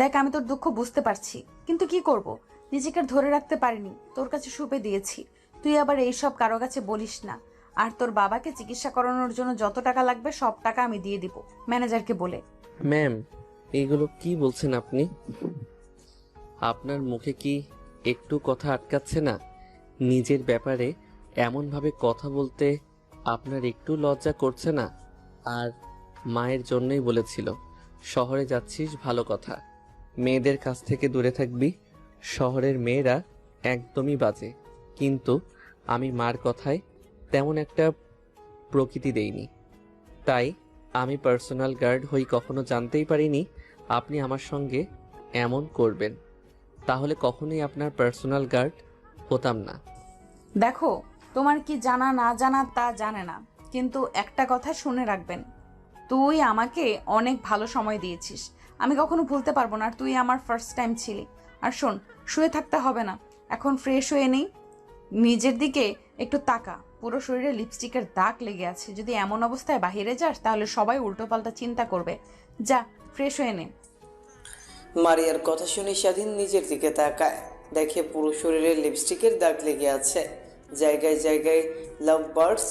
দেখ, আমি তোর দুঃখ বুঝতে পারছি, কিন্তু কি করব, নিজেকে আর ধরে রাখতে পারিনি, তোর কাছে সুপে দিয়েছি। তুই আবার এইসব কারো কাছে বলিস না। আর তোর বাবাকে চিকিৎসা করানোর জন্য যত টাকা লাগবে সব টাকা আমি দিয়ে দিব ম্যানেজারকে বলে। ম্যাম, এইগুলো কি বলছেন আপনি? আপনার মুখে কি একটু কথা আটকাচ্ছে না? নিজের ব্যাপারে এমনভাবে কথা বলতে আপনার একটু লজ্জা করছে না? আর মায়ের জন্যই বলেছিল শহরে যাচ্ছিস, ভালো কথা, মেয়েদের কাছ থেকে দূরে থাকবি। শহরের মেয়েরা একদমই বাজে। কিন্তু আমি মার কথায় তেমন একটা প্রকৃতি দেইনি, তাই আমি পার্সোনাল গার্ড হই। কখনো জানতেই পারিনি আপনি আমার সঙ্গে এমন করবেন। তাহলে কখনোই আপনার পার্সোনাল গার্ড হতাম না। দেখো, তোমার কি জানা না জানা তা জানে না, কিন্তু একটা কথা শুনে রাখবেন, তুই আমাকে অনেক ভালো সময় দিয়েছিস, আমি কখনো ভুলতে পারবো না। আর তুই আমার ফার্স্ট টাইম ছিলি। আর শোন, শুয়ে থাকতে হবে না, এখন ফ্রেশ হয়ে নেই, নিজের দিকে একটু তাকা। পুরো শরীরে লিপস্টিকের দাগ লেগে আছে, যদি এমন অবস্থায় বাইরে যাস তাহলে সবাই উল্টোপাল্টা চিন্তা করবে। যা, ফ্রেশ হয়ে নে। মারিয়ার কথা শুনে স্বাধীন নিজের দিকে তাকায়, দেখে পুরো শরীরে লিপস্টিকের দাগ লেগে আছে, জায়গায় জায়গায় লাভ বার্ডস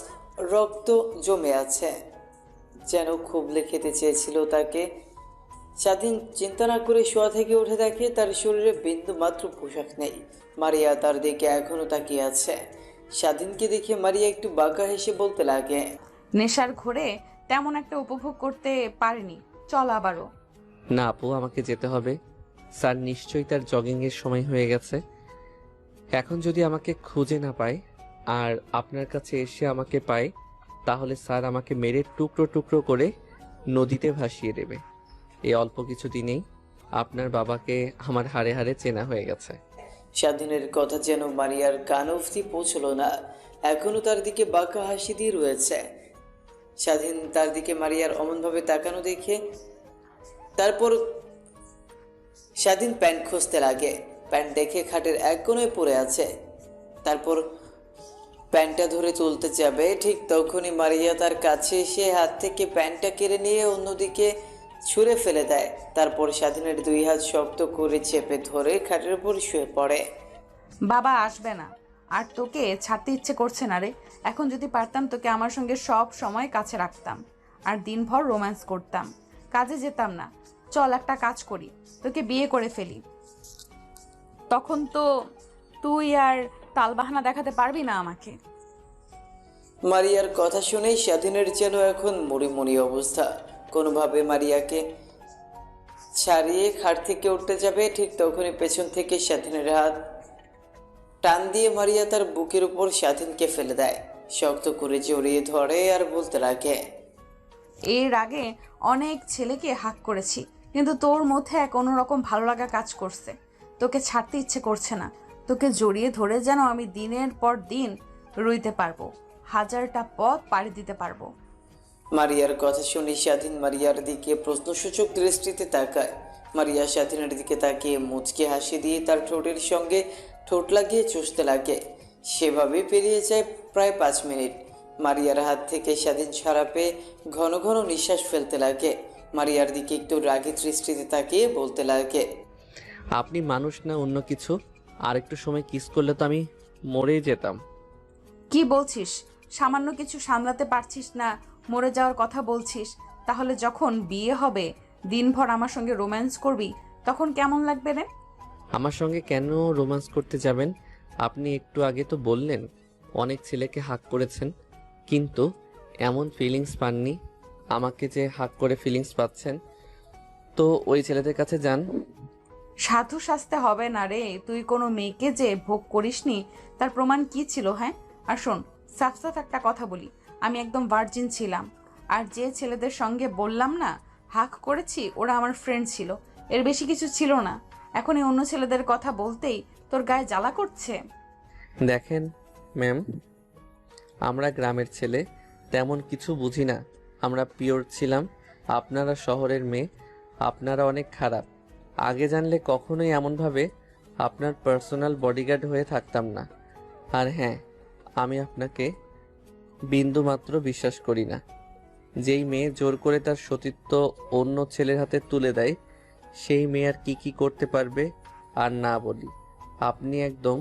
রক্ত জমে আছে, যেন খুবলে খেতে চেয়েছিল তাকে। স্বাধীন চিন্তা না করে শোয়া থেকে উঠে দেখে তার শরীরে বিন্দু মাত্র পোশাক নেই। মারিয়া তার দিকে এখনো তাকিয়ে আছে। স্বাধীনকে দেখে মারিয়া একটু বাঁকা হেসে বলতে লাগে, নেশার ঘোরে তেমন একটা উপভোগ করতে পারিনি, চল আবারও। না আপু, আমাকে যেতে হবে। স্যার নিশ্চয়ই তার জগিংয়ের সময় হয়ে গেছে। এখন যদি আমাকে খুঁজে না পায় আর আপনার কাছে এসে আমাকে পায়, তাহলে স্যার আমাকে মেরে টুকরো টুকরো করে নদীতে ভাসিয়ে দেবে। এই অল্প কিছু দিনেই আপনার বাবাকে আমার হাড়ে হাড়ে চেনা হয়ে গেছে। স্বাধীনের কথা যেন মারিয়ার কান অবধি পৌঁছলো না, এখনো তার দিকে বাঁকা হাসি দিয়ে রয়েছে। স্বাধীন তার দিকে মারিয়ার অমনভাবে তাকানো দেখে তারপর স্বাধীন প্যান্ট খুঁজতে লাগে। প্যান্ট দেখে খাটের এক কোণায় পড়ে আছে। তারপর প্যান্টটা ধরে তুলতে যাবে, ঠিক তখনই মারিয়া তার কাছে এসে হাত থেকে প্যান্টটা কেড়ে নিয়ে অন্যদিকে ছুঁড়ে ফেলে দেয়। তারপর স্বাধীনের দুই হাত শক্ত করে চেপে ধরে খাটের উপর শুয়ে পড়ে। বাবা আসবে না, আর তোকে ছাড়তে ইচ্ছে করছে না রে। এখন যদি পারতাম তোকে আমার সঙ্গে সব সময় কাছে রাখতাম, আর দিনভর রোম্যান্স করতাম, কাজে যেতাম না। চল একটা কাজ করি, তোকে বিয়ে করে ফেলি, তখন তো তুই আর তালবাহানা দেখাতে পারবি না আমাকে। মারিয়ার কথা শুনেই স্বাধীনের যেন এখন মরিমরি অবস্থা। কোনোভাবে মারিয়াকে ছাড়িয়ে খাট থেকে উঠতে যাবে, ঠিক তখনই পেছন থেকে স্বাধীনের হাত টান দিয়ে মারিয়া তার বুকের উপর স্বাধীনকে ফেলে দেয়, শক্ত করে জড়িয়ে ধরে আর বলতে লাগে, এর আগে অনেক ছেলেকে হাক করেছি, কিন্তু তোর মধ্যে এক অন্যরকম ভালো লাগা কাজ করছে। তোকে ছাড়তে ইচ্ছে করছে না, তোকে জড়িয়ে ধরে যেন আমি দিনের পর দিন রইতে পারবো, হাজারটা পথ পাড়ি দিতে পারবো। মারিয়ার কথা শুনে স্বাধীন মারিয়ার দিকে প্রশ্নসূচক দৃষ্টিতে তাকায়। মারিয়া স্বাধীনের দিকে তাকিয়ে মুচকে হাসি দিয়ে তার ঠোঁটের সঙ্গে ঠোঁট লাগিয়ে চুষতে লাগে। সেভাবে পেরিয়ে যায় প্রায় 5 মিনিট। মারিয়ার হাত থেকে স্বাধীন ছাড়া পেয়ে ঘন ঘন নিঃশ্বাস ফেলতে লাগে। মারিয়ার দিকে একটু রাগী দৃষ্টিতে তাকিয়ে বলতে লাগে, আপনি মানুষ না অন্য কিছু? আর একটু সময় কিস করলে তো আমি মরেই যেতাম। কি বলছিস? সামান্য কিছু সামলাতে পারছিস না, মরে যাওয়ার কথা বলছিস? তাহলে যখন বিয়ে হবে, দিনভর আমার সঙ্গে রোম্যান্স করবি, তখন কেমন লাগবে রে? আমার সঙ্গে কেন রোম্যান্স করতে যাবেন? আপনি একটু আগে তো বললেন অনেক ছেলেকে হাক করেছেন, কিন্তু এমন ফিলিংস পাননি। আমাকে যে হাক করে ফিলিংস পাচ্ছেন, তো ওই ছেলেদের কাছে যান। সাধু সাজতে হবে না রে, তুই কোনো মেয়েকে যে ভোগ করিসনি তার প্রমাণ কি ছিল? হ্যাঁ, আর শোন, সাফ সাফ একটা কথা বলি, আমি একদম ভার্জিন ছিলাম। আর যে ছেলেদের সঙ্গে বললাম না হাক করেছি, ওরা আমার ফ্রেন্ড ছিল, এর বেশি কিছু ছিল না। এখন এই অন্য ছেলেদের কথা বলতেই তোর গায়ে জ্বালা করছে? দেখেন ম্যাম, আমরা গ্রামের ছেলে, তেমন কিছু বুঝি না, আমরা পিওর ছিলাম। আপনারা শহরের মেয়ে, আপনারা অনেক খারাপ। আগে জানলে কখনোই এমনভাবে আপনার পার্সোনাল বডিগার্ড হয়ে থাকতাম না। আর হ্যাঁ, আমি আপনাকে বিন্দুমাত্র বিশ্বাস করি না। যেই মেয়ে জোর করে তার সতীত্ব অন্য ছেলের হাতে তুলে দেয়, সেই মেয়ে আর কি করতে পারবে? আর না বলি, আপনি একদম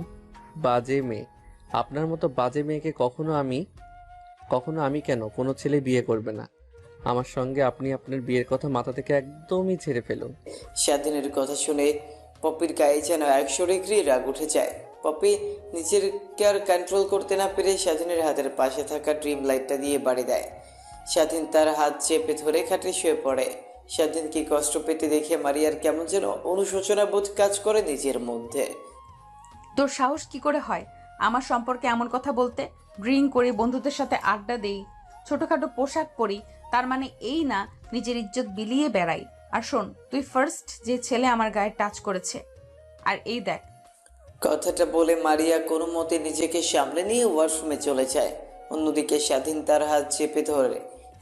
বাজে মেয়ে। আপনার মতো বাজে মেয়েকে কখনো আমি কেন, কোনো ছেলে বিয়ে করবে না। আমার সঙ্গে আপনি আপনার বিয়ের কথা মাথা থেকে একদমই ছেড়ে ফেলুন। স্বাধীনের কথা শুনে পপির গায়ে যেন 100 ডিগ্রি রাগ উঠে যায়। পপি নিজেকে আর কন্ট্রোল করতে না পেরে স্বাধীনের হাতের পাশে থাকা ড্রিম লাইটটা দিয়ে বাড়ি দেয়। স্বাধীন তার হাত চেপে ধরে খাটে শুয়ে পড়ে। স্বাধীনকে কষ্ট পেতে দেখে মারিয়ার কেমন যেন অনুশোচনা বোধ কাজ করে নিজের মধ্যে। তোর সাহস কি করে হয় আমার সম্পর্কে এমন কথা বলতে? ড্রিঙ্ক করি, বন্ধুদের সাথে আড্ডা দেই, ছোটখাটো পোশাক পরি, তার মানে এই না নিজের ইজ্জত বিলিয়ে বেড়াই। আর শোন, তুই ফার্স্ট যে ছেলে আমার গায়ে টাচ করেছে। আর এই দেখ। কথাটা বলে মারিয়া কোনো মতে নিজেকে সামলে নিয়ে ওয়াশরুমে চলে যায়। অন্যদিকে স্বাধীন তার হাত চেপে ধরে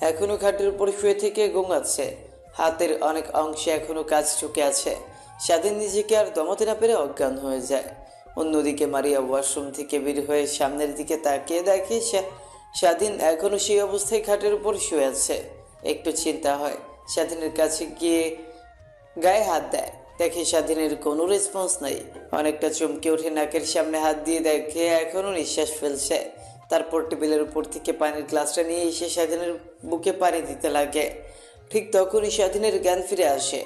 এখনো খাটের উপর শুয়ে থেকে গোঙাচ্ছে। হাতের অনেক অংশে এখনো কাজ ঢুকে আছে। স্বাধীন নিজেকে আর দমাতে না পেরে অজ্ঞান হয়ে যায়। অন্যদিকে মারিয়া ওয়াশরুম থেকে বের হয়ে সামনের দিকে তাকিয়ে দেখে স্বাধীন এখনো সেই অবস্থায় খাটের উপর শুয়ে আছে। একটু চিন্তা হয়, স্বাধীনের কাছে গিয়ে গায়ে হাত দেয়, দেখে স্বাধীনের কোনো রেসপন্স নেই। অনেকটা চমকে উঠে নাকের সামনে হাত দিয়ে দেখে এখনও নিঃশ্বাস ফেলছে। তারপর টেবিলের উপর থেকে পানির গ্লাসটা নিয়ে এসে স্বাধীনের বুকে পানি দিতে লাগে। ঠিক তখনই স্বাধীনের জ্ঞান ফিরে আসে।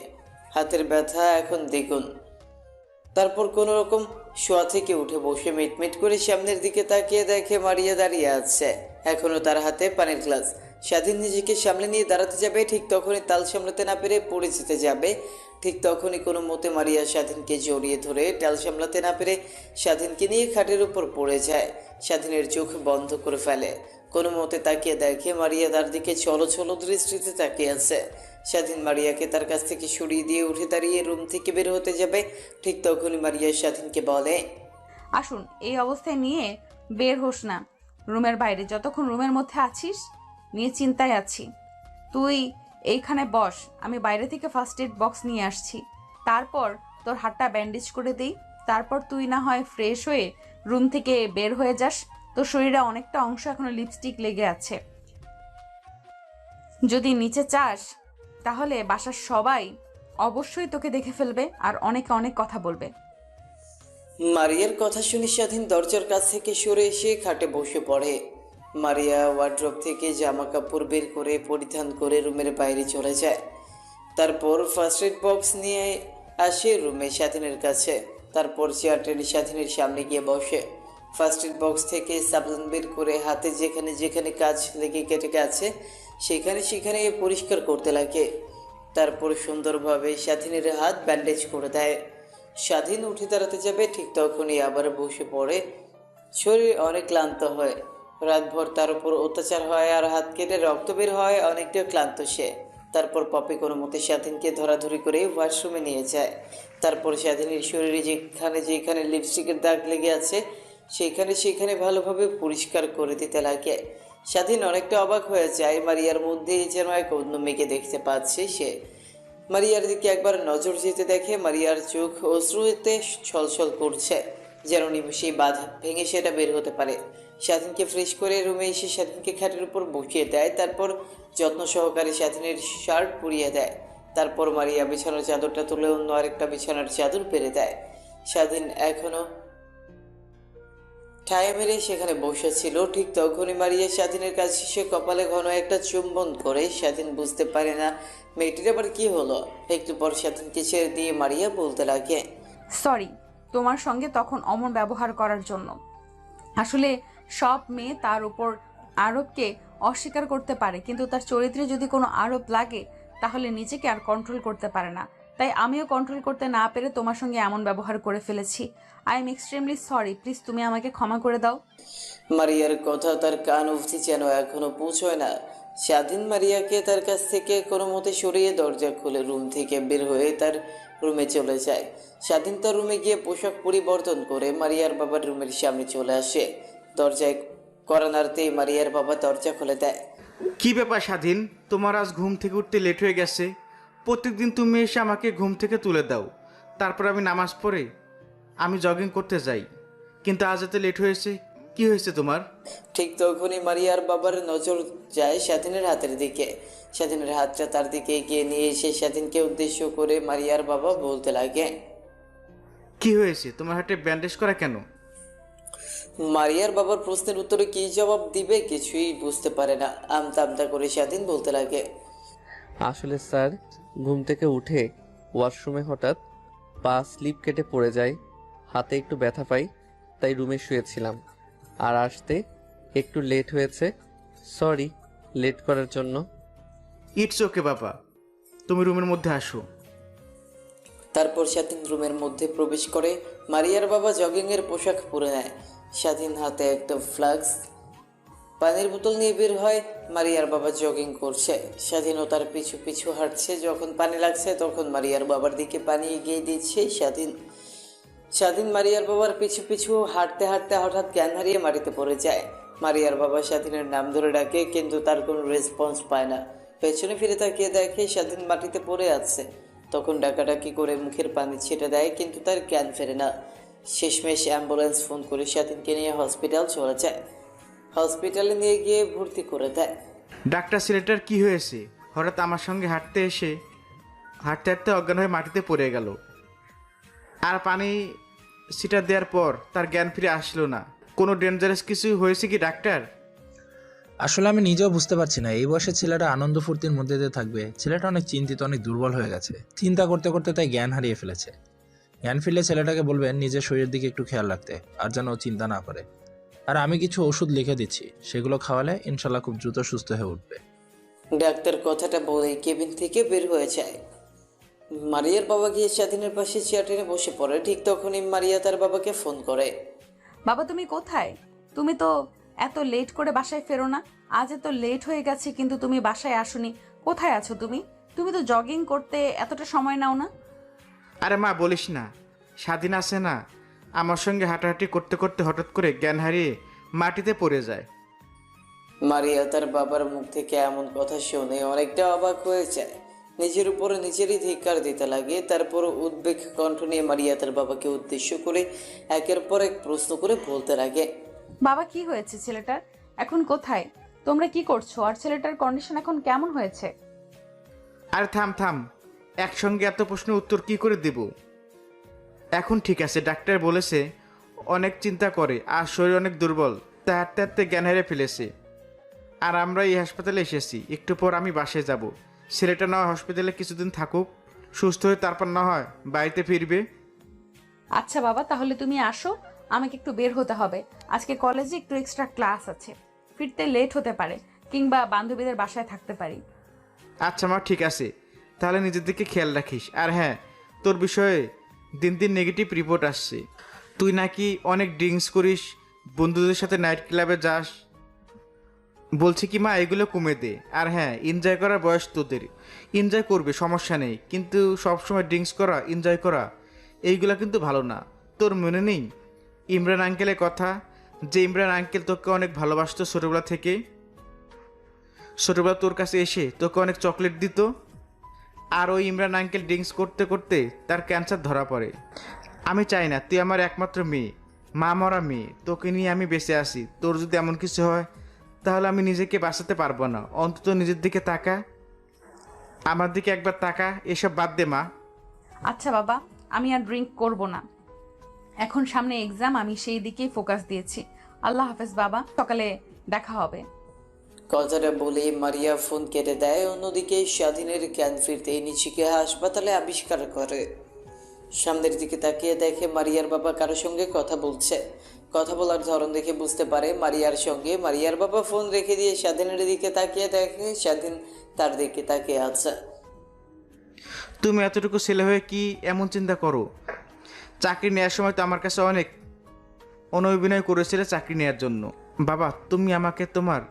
হাতের ব্যথা এখন দ্বিগুণ। তারপর কোনো রকম শোয়া থেকে উঠে বসে মিটমিট করে সামনের দিকে তাকিয়ে দেখে মারিয়া দাঁড়িয়ে আছে, এখনো তার হাতে পানির গ্লাস। স্বাধীন নিজেকে সামলে নিয়ে দাঁড়াতে যাবে, ঠিক তখনই তাল সামলাতে না পেরে পড়ে যেতে যাবে। ঠিক তখনই কোনো মতে মারিয়া স্বাধীনকে জড়িয়ে ধরে টাল সামলাতে না পেরে স্বাধীনকে নিয়ে খাটের উপর পড়ে যায়। স্বাধীনের চোখ বন্ধ করে ফেলে। কোনো মতে তাকিয়ে দেখে মারিয়া তার দিকে ছলো ছলো দৃষ্টিতে তাকিয়ে আছে। স্বাধীন মারিয়াকে তার কাছ থেকে সরিয়ে দিয়ে উঠে দাঁড়িয়ে রুম থেকে বের হতে যাবে। ঠিক তখনই মারিয়া স্বাধীনকে বলে, আসুন, এই অবস্থায় নিয়ে বের হোস না রুমের বাইরে। যতক্ষণ রুমের মধ্যে আছিস নিয়ে চিন্তায় আছি। তুই এইখানে বস, আমি বাইরে থেকে ফার্স্ট এড বক্স নিয়ে আসছি। তারপর তোর হাতটা ব্যান্ডেজ করে দিই। তারপর তুই না হয় ফ্রেশ হয়ে রুম থেকে বের হয়ে যাস। তোর শরীরে অনেকটা অংশ এখনো লিপস্টিক লেগে আছে। যদি নিচে চাস তাহলে বাসার সবাই অবশ্যই তোকে দেখে ফেলবে আর অনেক অনেক কথা বলবে। মারিয়ার কথা শুনে স্বাধীন দরজার কাছ থেকে সরে এসে খাটে বসে পড়ে। মারিয়া ওয়ার্ড্রপ থেকে জামা কাপড় বের করে পরিধান করে রুমের বাইরে চলে যায়। তারপর ফার্স্ট এড বক্স নিয়ে আসে রুমে স্বাধীনের কাছে। তারপর চেয়ার টেনে স্বাধীনের সামনে গিয়ে বসে। ফার্স্ট এড বক্স থেকে সাবলান বের করে হাতে যেখানে যেখানে কাজ লেগে কেটে গেছে সেখানে সেখানে পরিষ্কার করতে লাগে। তারপর সুন্দরভাবে স্বাধীনের হাত ব্যান্ডেজ করে দেয়। স্বাধীন উঠে দাঁড়াতে যাবে, ঠিক তখনই আবার বসে পড়ে। শরীর অনেক ক্লান্ত হয়, রাতভর তার উপর অত্যাচার হয় আর হাত কেটে রক্ত বের হয়, অনেকটা ক্লান্ত সে। তারপর পপি কোনো মতে স্বাধীনকে ধরাধরি করে ওয়াশরুমে নিয়ে যায়। তারপর স্বাধীনের শরীরে যেখানে যেখানে লিপস্টিকের দাগ লেগে আছে সেখানে সেখানে ভালোভাবে পরিষ্কার করে দিতে লাগে। স্বাধীন অনেকটা অবাক হয়ে যায়, মারিয়ার মধ্যে যেন এক অন্য মেয়েকে দেখতে পাচ্ছে সে। মারিয়ার দিকে একবার নজর যেতে দেখে মারিয়ার চোখ অশ্রুতে ছলছল করছে, যেন নিমেষেই বাঁধা ভেঙে সেটা বের হতে পারে। স্বাধীনকে ফ্রেশ করে রুমে এসে স্বাধীনকে খাটের উপর বসিয়ে দেয়। তারপর যত্ন সহকারে স্বাধীনের শার্ট পরিয়ে দেয়। তারপর মারিয়া বিছানার চাদরটা তুলে অন্য আরেকটা বিছানার চাদর পেরে দেয়। স্বাধীন এখনো ঠায় মেরে সেখানে বসেছিল। ঠিক তখনই মারিয়া স্বাধীনের কাছে সে কপালে ঘন একটা চুম্বন করে। স্বাধীন বুঝতে পারে না মেয়েটির আবার কি হলো। একটু পর স্বাধীনকে ছেড়ে দিয়ে মারিয়া বলতে লাগে, সরি তোমার সঙ্গে তখন অমন ব্যবহার করার জন্য। আসলে সব মেয়ে তার উপর আরোপকে অস্বীকার করতে পারে, কিন্তু তার চরিত্রে যদি কোনো আরোপ লাগে তাহলে নিজেকে আর কন্ট্রোল করতে পারে না। তাই আমিও কন্ট্রোল করতে না পেরে তোমার সঙ্গে এমন ব্যবহার করে ফেলেছি। I am extremely sorry, please তুমি আমাকে ক্ষমা করে দাও। মারিয়ার কথা তার কান অবধি যেন এখনো পৌঁছয় না। স্বাধীন মারিয়াকে তার কাছ থেকে কোনো মতে সরিয়ে দরজা খুলে রুম থেকে বের হয়ে তার রুমে চলে যায়। স্বাধীন তার রুমে গিয়ে পোশাক পরিবর্তন করে মারিয়ার বাবার রুমের সামনে চলে আসে। দরজায় কড়া নাড়তেই মারিয়ার বাবা দরজা খুলে দেয়। কি ব্যাপার স্বাধীন, তোমার আজ ঘুম থেকে উঠতে লেট হয়ে গেছে? প্রত্যেকদিন তুমি এসে আমাকে ঘুম থেকে তুলে দাও, তারপর আমি নামাজ পড়ে আমি জগিং করতে যাই, কিন্তু আজ এত লেট হয়েছে, কি হয়েছে তোমার? ঠিক তখনই মারিয়ার বাবার নজর যায় স্বাধীনের হাতের দিকে। স্বাধীনের হাতটা তার দিকে এগিয়ে নিয়ে এসে স্বাধীনকে উদ্দেশ্য করে মারিয়ার বাবা বলতে লাগে। কি হয়েছে? তোমার হাতে ব্যান্ডেজ করা কেন? মারিয়ার বাবার প্রশ্নের উত্তরে কি জবাব দিবে কিছুই বুঝতে পারে না। আমতা আমতা করে স্বাধীন বলতে লাগে। আসলে স্যার, ঘুম থেকে উঠে ওয়াশরুমে হঠাৎ পা স্লিপ কেটে পড়ে যায়, হাতে একটু ব্যথা পাই, তাই রুমে শুয়েছিলাম। আর আসতে একটু লেট হয়েছে, সরি লেট করার জন্য। ইটস ওকে বাবা, তুমি রুমের মধ্যে আসো। তারপর স্বাধীন রুমের মধ্যে প্রবেশ করে। মারিয়ার বাবা জগিংয়ের পোশাক পরে নেয়। স্বাধীন হাতে একটা ফ্লাক্স পানির বোতল নিয়ে বের হয়। মারিয়ার বাবা জগিং করছে, স্বাধীনও তার পিছু পিছু হাঁটছে। যখন পানি লাগছে তখন মারিয়ার বাবার দিকে পানি এগিয়ে দিচ্ছে স্বাধীন মারিয়ার বাবার পিছু পিছু হাঁটতে হাঁটতে হঠাৎ জ্ঞান হারিয়ে মাটিতে পড়ে যায়। মারিয়ার বাবা স্বাধীনের নাম ধরে ডাকে, কিন্তু তার কোনো রেসপন্স পায় না। পেছনে ফিরে তাকিয়ে দেখে স্বাধীন মাটিতে পড়ে আছে। তখন ডাকাডাকি করে মুখের পানি ছেটে দেয়, কিন্তু তার জ্ঞান ফেরে না। শেষমেশ অ্যাম্বুলেন্স ফোন করে স্বাধীনকে নিয়ে হসপিটাল চলে যায়। হসপিটালে নিয়ে গিয়ে ভর্তি করে দেয়। ডাক্তার, ছেলেটার কি হয়েছে? হঠাৎ আমার সঙ্গে হাঁটতে হাঁটতে অজ্ঞান হয়ে মাটিতে পড়ে গেল। আর পানি সিটা দেওয়ার পর তার জ্ঞান ফিরে আসলো না। কোনো ডেঞ্জারাস কিছু হয়েছে কি ডাক্তার? আসলে আমি নিজেও বুঝতে পারছি না, এই বয়সে ছেলেটা আনন্দ ফুর্তির মধ্যে দিয়ে থাকবে। ছেলেটা অনেক চিন্তিত, অনেক দুর্বল হয়ে গেছে। চিন্তা করতে করতে তাই জ্ঞান হারিয়ে ফেলেছে। জ্ঞান ফিরলে ছেলেটাকে বলবেন নিজের শরীরের দিকে একটু খেয়াল রাখতে, আর যেন ও চিন্তা না করে। আর আমি কিছু ওষুধ লিখে দিচ্ছি, সেগুলো খাওয়ালে ইনশাল্লাহ খুব দ্রুত সুস্থ হয়ে উঠবে। ডাক্তার কথাটা বলেই কেবিন থেকে বের হয়ে যায়। মারিয়ার বাবা গিয়ে স্বাধীনের পাশে চেয়ার টেনে বসে পড়ে। ঠিক তখনই মারিয়া তার বাবাকে ফোন করে। বাবা তুমি কোথায়? তুমি তো এত লেট করে বাসায় ফেরো না। আজ এত লেট হয়ে গেছে কিন্তু তুমি বাসায় আসোনি। কোথায় আছো তুমি? তুমি তো জগিং করতে এতটা সময় নাও না। আরে মা, বলিস না, স্বাধীন আছে না, আমার সঙ্গে হাঁটাহাঁটি করতে করতে হঠাৎ করে জ্ঞান হারিয়ে মাটিতে পড়ে যায়। মারিয়া তার বাবার মুখ থেকে এমন কথা শুনে অনেকটা অবাক হয়ে যায়। নিজের উপরে নিজেরই ধিক্কার দিতে লাগে। তারপর উদ্বেগ কণ্ঠ নিয়ে মারিয়া তার বাবাকে উদ্দেশ্য করে একের পর এক প্রশ্ন করে বলতে লাগে। বাবা কি হয়েছে ছেলেটার? এখন কোথায়? তোমরা কি করছো? আর ছেলেটার কন্ডিশন এখন কেমন হয়েছে? আরে থাম, একসঙ্গে এত প্রশ্নের উত্তর কি করে দেব? এখন ঠিক আছে, ডাক্তার বলেছে অনেক চিন্তা করে আর শরীর অনেক দুর্বল, তা হাঁটতে হাঁটতে জ্ঞান হারিয়ে ফেলেছে। আর আমরা এই হাসপাতালে এসেছি, একটু পর আমি বাসায় যাব। ছেলেটা না হয় হসপিটালে কিছুদিন থাকুক, সুস্থ হয়ে তারপর না হয় বাড়িতে ফিরবে। আচ্ছা বাবা, তাহলে তুমি আসো, আমাকে একটু বের হতে হবে। আজকে কলেজে একটু এক্সট্রা ক্লাস আছে, ফিরতে লেট হতে পারে, কিংবা বান্ধবীদের বাসায় থাকতে পারি। আচ্ছা মা, ঠিক আছে, তাহলে নিজের দিকে খেয়াল রাখিস। আর হ্যাঁ, তোর বিষয়ে দিন দিন নেগেটিভ রিপোর্ট আসছে। তুই নাকি অনেক ড্রিঙ্কস করিস, বন্ধুদের সাথে নাইট ক্লাবে যাস। বলছি কি মা, এগুলো কমে দে। আর হ্যাঁ, এনজয় করার বয়স তোদের, এনজয় করবে, সমস্যা নেই, কিন্তু সবসময় ড্রিঙ্কস করা, এনজয় করা এইগুলো কিন্তু ভালো না। তোর মনে নেই ইমরান আঙ্কেলের কথা, যে ইমরান আঙ্কেল তোকে অনেক ভালোবাসতো ছোটোবেলা থেকে? ছোটোবেলা তোর কাছে এসে তোকে অনেক চকলেট দিত। আর ওই ইমরান আঙ্কেল ড্রিঙ্কস করতে করতে তার ক্যান্সার ধরা পড়ে। আমি চাই না, তুই আমার একমাত্র মেয়ে, মা মরা মেয়ে, তোকে নিয়ে আমি বেঁচে আসি। তোর যদি এমন কিছু হয় তাহলে আমি নিজেকে বাঁচাতে পারবো না। অন্তত নিজের দিকে তাকা, আমার দিকে একবার তাকা। এসব বাদ দে মা। আচ্ছা বাবা, আমি আর ড্রিঙ্ক করব না। এখন সামনে এক্সাম, আমি সেই দিকেই ফোকাস দিয়েছি। আল্লাহ হাফেজ বাবা, সকালে দেখা হবে। কথাটা বলে মারিয়া ফোন কেটে দেয়। অন্যদিকে স্বাধীনের জ্ঞান ফিরতে নিজেকে হাসপাতালে আবিষ্কার করে। সামনের দিকে তাকিয়ে দেখে মারিয়ার বাবা কারোর সঙ্গে কথা বলছে। কথা বলার ধরন দেখে বুঝতে পারে মারিয়ার সঙ্গে। মারিয়ার বাবা ফোন রেখে দিয়ে স্বাধীনের দিকে তাকিয়ে দেখে স্বাধীন তার দিকে তাকিয়ে আছে। তুমি এতটুকু ছেলে হয়ে কি এমন চিন্তা করো? চাকরি নেওয়ার সময় তো আমার কাছে অনেক অনভিনয় করেছিলে চাকরি নেওয়ার জন্য। বাবা, তুমি আমাকে তোমার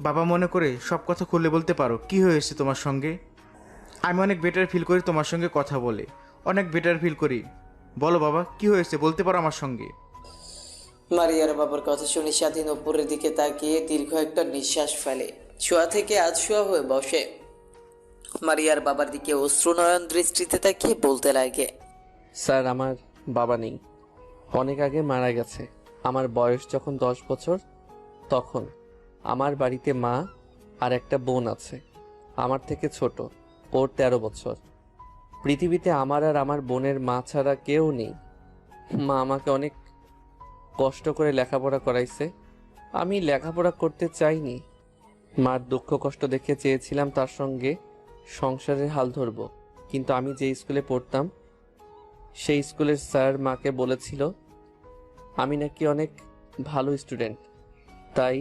বাবা মনে করে সব কথা খুলে বলতে পারো। কি হয়েছে তোমার সঙ্গে? আমি অনেক বেটার ফিল করি তোমার সঙ্গে কথা বলে, অনেক বেটার ফিল করি। বলো বাবা, কি হয়েছে বলতে পারো আমার সঙ্গে। মারিয়ার বাবার কথা শুনে স্বাধীন উপরের দিকে তাকিয়ে দীর্ঘ একটা নিঃশ্বাস ফেলে। শোয়া থেকে শোয়া হয়ে বসে মারিয়ার বাবার দিকে অশ্রুনয়ন দৃষ্টিতে তাকিয়ে বলতে লাগে। স্যার, আমার বাবা নেই, অনেক আগে মারা গেছে। আমার বয়স যখন 10 বছর, তখন আমার বাড়িতে মা আর একটা বোন আছে, আমার থেকে ছোট, ওর 13 বছর। পৃথিবীতে আমার আর আমার বোনের মা ছাড়া কেউ নেই। মা আমাকে অনেক কষ্ট করে লেখাপড়া করাইছে। আমি লেখাপড়া করতে চাইনি। মার দুঃখ কষ্ট দেখে চেয়েছিলাম তার সঙ্গে সংসারের হাল ধরব, কিন্তু আমি যে স্কুলে পড়তাম সেই স্কুলের স্যার মাকে বলেছিল আমি নাকি অনেক ভালো স্টুডেন্ট, তাই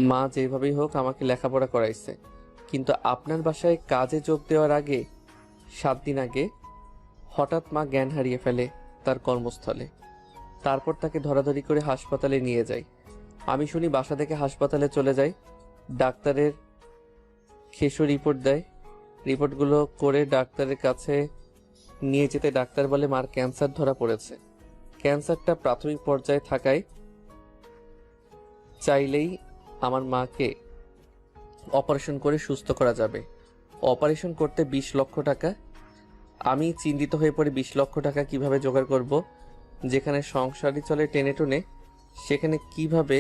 মা যেভাবেই হোক আমাকে লেখাপড়া করাইছে। কিন্তু আপনার বাসায় কাজে যোগ দেওয়ার আগে 7 দিন আগে হঠাৎ মা জ্ঞান হারিয়ে ফেলে তার কর্মস্থলে। তারপর তাকে ধরাধরি করে হাসপাতালে নিয়ে যায়। আমি শুনি বাসা থেকে হাসপাতালে চলে যাই। ডাক্তারের খেসো রিপোর্ট দেয়। রিপোর্টগুলো করে ডাক্তারের কাছে নিয়ে যেতে ডাক্তার বলে মার ক্যান্সার ধরা পড়েছে। ক্যান্সারটা প্রাথমিক পর্যায়ে থাকায় চাইলেই আমার মাকে অপারেশন করে সুস্থ করা যাবে। অপারেশন করতে 20 লক্ষ টাকা। আমি চিন্তিত হয়ে পড়ি 20 লক্ষ টাকা কিভাবে জোগাড় করব। যেখানে সংসারই চলে টেনে টুনে, সেখানে কিভাবে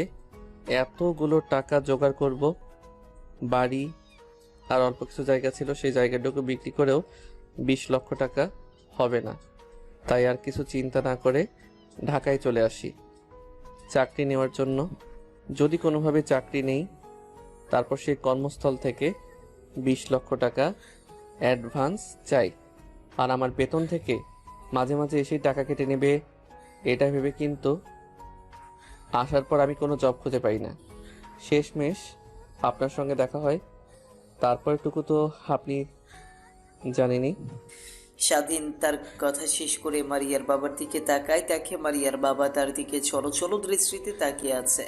এতগুলো টাকা জোগাড় করব। বাড়ি আর অল্প কিছু জায়গা ছিল, সেই জায়গাটুকু বিক্রি করেও 20 লক্ষ টাকা হবে না। তাই আর কিছু চিন্তা না করে ঢাকায় চলে আসি চাকরি নেওয়ার জন্য। যদি কোনোভাবে চাকরি নেই, তারপর সেই কর্মস্থল থেকে 20 লক্ষ টাকা অ্যাডভান্স চাই। আর আমার বেতন থেকে মাঝে মাঝে এসেই টাকা কেটে নেবে, এটা ভেবে কিন্তু আসার পর আমি কোনো জব খুঁজে পাই না। শেষমেশ আপনার সঙ্গে দেখা হয়, তারপরটুকু তো আপনি জানেনই। স্বাধীন তার কথা শেষ করে মারিয়ার বাবার দিকে তাকায়, দেখে মারিয়ার বাবা তার দিকে ছলছল দৃষ্টিতে তাকিয়ে আছে।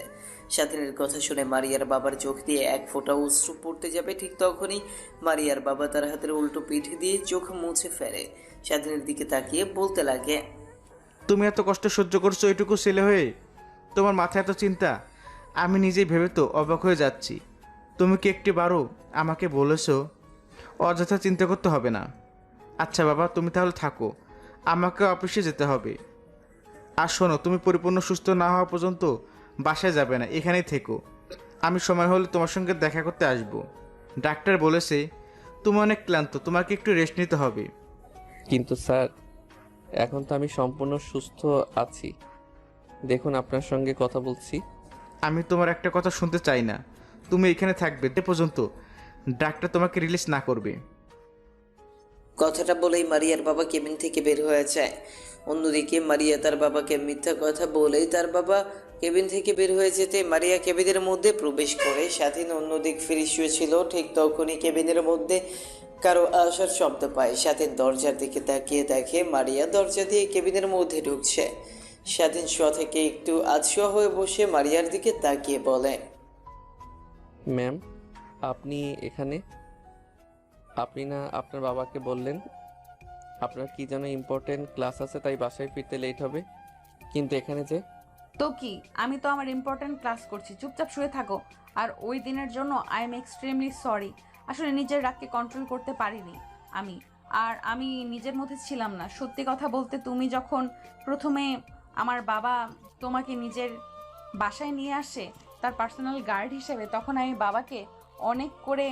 স্বাধীনের কথা শুনে মারিয়ার বাবার চোখ দিয়ে এক ফোঁটা অশ্রু পড়তে যাবে, ঠিক তখনই মারিয়ার বাবা তার হাতের উল্টো পিঠ দিয়ে চোখ মুছে ফেলে। স্বাধীনের দিকে তাকিয়ে বলতে লাগে, তুমি এত কষ্ট সহ্য করছো এটুকু ছেলে হয়ে, তোমার মাথায় এত চিন্তা। আমি নিজেই ভেবে তো অবাক হয়ে যাচ্ছি। তুমি কি একটিবারও আমাকে বলেছো অযথা চিন্তা করতে হবে না? আচ্ছা বাবা, তুমি তাহলে থাকো, আমাকে অফিসে যেতে হবে। আর শোনো, তুমি পরিপূর্ণ সুস্থ না হওয়া পর্যন্ত বাসায় যাবে না, এখানেই থেকো। আমি সময় হলে তোমার সঙ্গে দেখা করতে আসবো। ডাক্তার বলেছে তুমি অনেক ক্লান্ত, তোমাকে একটু রেস্ট নিতে হবে। কিন্তু স্যার, এখন তো আমি সম্পূর্ণ সুস্থ আছি। দেখুন, আপনার সঙ্গে কথা বলছি। আমি তোমার একটা কথা শুনতে চাই না। তুমি এখানে থাকবে যে পর্যন্ত ডাক্তার তোমাকে রিলিজ না করবে। কথাটা বলেই মারিয়ার বাবা কেবিন থেকে বের হয়ে যায়। অন্যদিকে মারিয়া তার বাবাকে মিথ্যা কথা বলেই তার বাবা কেবিন থেকে বের হয়ে যেতে মারিয়া কেবিনের মধ্যে প্রবেশ করে। স্বাধীন অন্যদিক ফিরে শুয়েছিল, ঠিক তখনই কেবিনের মধ্যে কারো আসার শব্দ পায়। স্বাধীন দরজার দিকে তাকিয়ে দেখে মারিয়া দরজা দিয়ে কেবিনের মধ্যে ঢুকছে। স্বাধীন শোয়া থেকে একটু আধশোয়া হয়ে বসে মারিয়ার দিকে তাকিয়ে বলে, ম্যাম, আপনি এখানে? আপনি না আপনার বাবাকে বললেন আপনার কি যেন ইম্পর্টেন্ট ক্লাস আছে, তাই বাসায় ফিরতে লেট হবে, কিন্তু এখানে যে? তো কি, আমি তো আমার ইম্পর্ট্যান্ট ক্লাস করছি, চুপচাপ শুয়ে থাকো। আর ওই দিনের জন্য আই এম এক্সট্রিমলি সরি। আসলে নিজের রাগকে কন্ট্রোল করতে পারিনি আমি নিজের মধ্যে ছিলাম না। সত্যি কথা বলতে, তুমি যখন প্রথমে আমার বাবা তোমাকে নিজের বাসায় নিয়ে আসে তার পার্সোনাল গার্ড হিসেবে, তখন আমি বাবাকে অনেক করে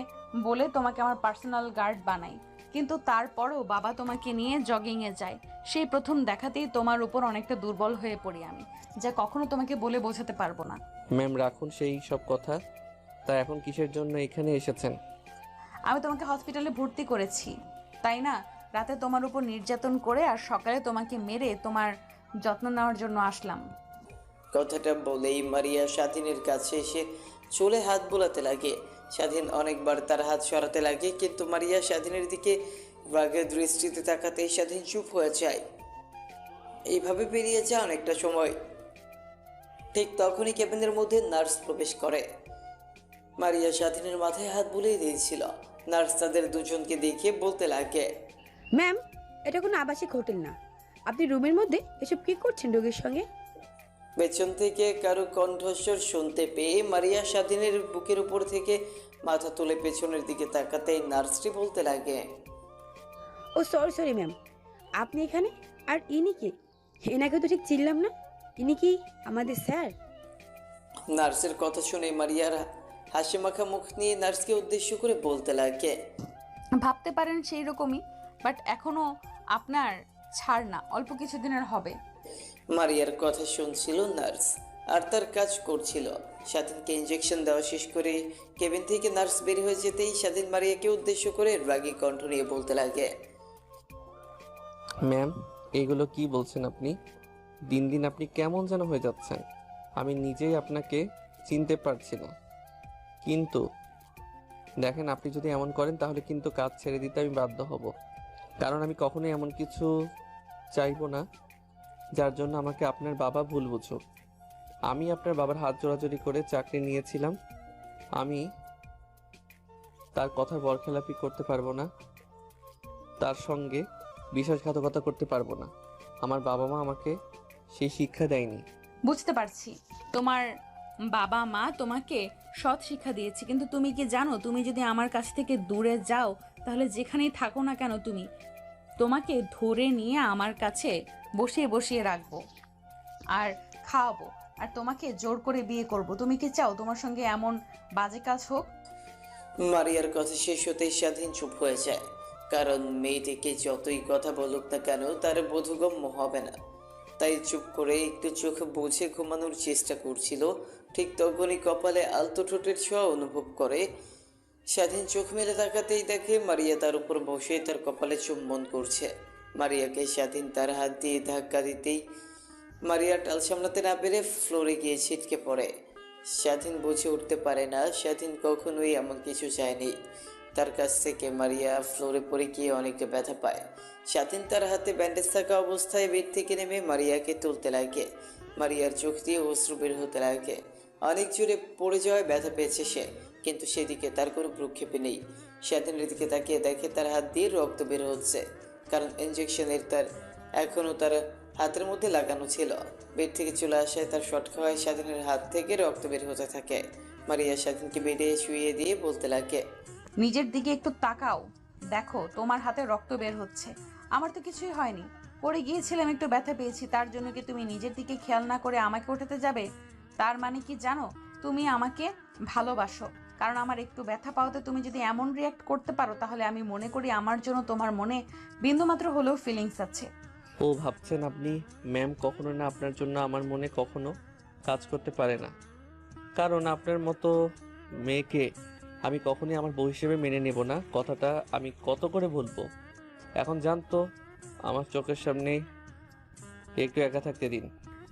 বলে তোমাকে আমার পার্সোনাল গার্ড বানাই। কিন্তু তারপরও বাবা তোমাকে নিয়ে জগিংয়ে যায়। সেই প্রথম দেখাতেই তোমার উপর অনেকটা দুর্বল হয়ে পড়ি আমি, যা কখনো তোমাকে বলে বোঝাতে পারবো না। ম্যাম, রাখুন সেই সব কথা। তা এখন কিসের জন্য এখানে এসেছেন? আমি তোমাকে হসপিটালে ভর্তি করেছি, তাই না? রাতে তোমার উপর নির্যাতন করে আর সকালে তোমাকে মেরে তোমার যত্ন নেওয়ার জন্য আসলাম। কথাটা বলেই মারিয়া স্বাধীনের কাছে এসে চুলে হাত বোলাতে লাগে। স্বাধীন অনেকবার তার হাত সরাতে লাগে, কিন্তু মারিয়া স্বাধীনের দিকে রাগের দৃষ্টিতে তাকাতেই স্বাধীন চুপ হয়ে যায়। এইভাবে পেরিয়ে যায় অনেকটা সময়। ঠিক তখনই কেবিনের মধ্যে নার্স প্রবেশ করে। মারিয়া স্বাধীনের মাথায় হাত বুলিয়ে দিয়েছিল। নার্স তাদের দুজনকে দেখে বলতে লাগে, ম্যাম, এটা কোনো আবাসিক হোটেল না। আপনি রুমের মধ্যে এসব কি করছেন রোগীর সঙ্গে? পেছন থেকে কারো কণ্ঠস্বর শুনতে পেয়ে মারিয়া স্বাধীনের বুকের উপর থেকে মাথা তুলে পেছনের দিকে তাকাতেই নার্সটি বলতে লাগে, ও সরি ম্যাম, আপনি এখানে? আর ইনি কে? এনাকে তো ঠিক চিনলাম না। ইনি কি আমাদের স্যার? নার্সের কথা শুনে মারিয়ার হাসি মাখা মুখ নিয়ে নার্সকে উদ্দেশ্য করে বলতে লাগে, ভাবতে পারেন সেই রকমই, বাট এখনো আপনার ছাড় না, অল্প কিছুদিনের হবে। মারিয়ার কথা শুনছিল নার্স আর তার কাজ করছিল। স্বাধীনকে ইঞ্জেকশন দেওয়া শেষ করে কেবিন থেকে নার্স বের হয়ে যেতেই স্বাধীন মারিয়াকে উদ্দেশ্য করে রাগী কণ্ঠ নিয়ে বলতে লাগে, ম্যাম, এগুলো কি বলছেন আপনি? দিন দিন আপনি কেমন যেন হয়ে যাচ্ছেন। আমি নিজেই আপনাকে চিনতে পারছি না। কিন্তু দেখেন, আপনি যদি এমন করেন তাহলে কিন্তু কাজ ছেড়ে দিতে আমি বাধ্য হব। কারণ আমি কখনোই এমন কিছু চাইবো না যার জন্য আমাকে আপনার বাবা ভুল বুঝুক। আমি আপনার বাবার হাত জোড়াজোড়ি করে চাকরি নিয়েছিলাম। আমি তার কথার বরখেলাপি করতে পারবো না, তার সঙ্গে বিশ্বাসঘাতকতা করতে পারবো না। আমার বাবা মা আমাকে সেই শিক্ষা দেয়নি। বুঝতে পারছি, তোমার বাবা মা তোমাকে সৎ শিক্ষা দিয়েছে, কিন্তু তুমি কি জানো, তুমি যদি আমার কাছ থেকে দূরে যাও তাহলে যেখানেই থাকো না কেন তোমাকে ধরে নিয়ে আমার কাছে বসিয়ে বসিয়ে রাখবো আর খাওয়াবো, আর তোমাকে জোর করে বিয়ে করব। তুমি কি চাও তোমার সঙ্গে এমন বাজে কাজ হোক? মারিয়ার কথা শেষ হতেই স্বাধীন চুপ হয়ে যায়। কারণ মেয়েটিকে যতই কথা বলুক না কেন তার বোধগম্য হবে না। তাই চুপ করে একটু চোখ বুঝে ঘুমানোর চেষ্টা করছিল। ঠিক তখনই কপালে আলতো ঠোঁটের ছোঁয়া অনুভব করে। স্বাধীন চোখ মেলে তাকাতেই দেখে মারিয়া তার উপর বসে তার কপালে চুম্বন করছে। মারিয়াকে স্বাধীন তার হাত দিয়ে ধাক্কা দিতেই মারিয়া টাল সামলাতে না পেরে ফ্লোরে গিয়ে ছিটকে পড়ে। স্বাধীন বুঝে উঠতে পারে না স্বাধীন কখনোই এমন কিছু চায়নি। তার কাছ থেকে মারিয়া ফ্লোরে পড়ে গিয়ে অনেকটা ব্যথা পায়। স্বাধীন তার হাতে ব্যান্ডেজ থাকা অবস্থায় বেড থেকে নেমে মারিয়াকে তুলতে লাগে। মারিয়ার চোখ দিয়ে অশ্রু বের হতে লাগে। অনেক জোরে পড়ে যাওয়ায় ব্যথা পেয়েছে সে, কিন্তু সেদিকে তার কোনো ভ্রুক্ষেপে নেই। স্বাধীনের দিকে তাকিয়ে দেখে তার হাত দিয়ে রক্ত বের হচ্ছে, কারণ ইঞ্জেকশনের তার এখনও তার হাতের মধ্যে লাগানো ছিল। বেড থেকে চলে আসায় তার শট খাওয়ায় স্বাধীনের হাত থেকে রক্ত বের হতে থাকে। মারিয়া স্বাধীনকে বেডে শুইয়ে দিয়ে বলতে লাগে, নিজের দিকে একটু তাকাও, দেখো তোমার হাতে রক্ত বের হচ্ছে। আমার তো কিছুই হয়নি, পড়ে গিয়েছিলাম, একটু ব্যথা পেয়েছি, তার জন্য কি তুমি নিজের দিকে খেয়াল না করে আমাকে ওঠাতে যাবে? তার মানে কি জানো, তুমি আমাকে ভালোবাসো। কারণ আমার একটু ব্যথা পাওয়াতে তুমি যদি এমন রিয়াক্ট করতে পারো, তাহলে আমি মনে করি আমার জন্য তোমার মনে বিন্দুমাত্র হলেও ফিলিংস আছে। ও ভাবছেন আপনি? ম্যাম, কখনো না, আপনার জন্য আমার মনে কখনো কাজ করতে পারে না। কারণ আপনার মতো মেয়েকে আমি কখনোই আমার বউ হিসেবে মেনে নেব না। কথাটা আমি কত করে বলবো। এখন জানতো আমার চোখের সামনে একটু একা থাকতে দিন।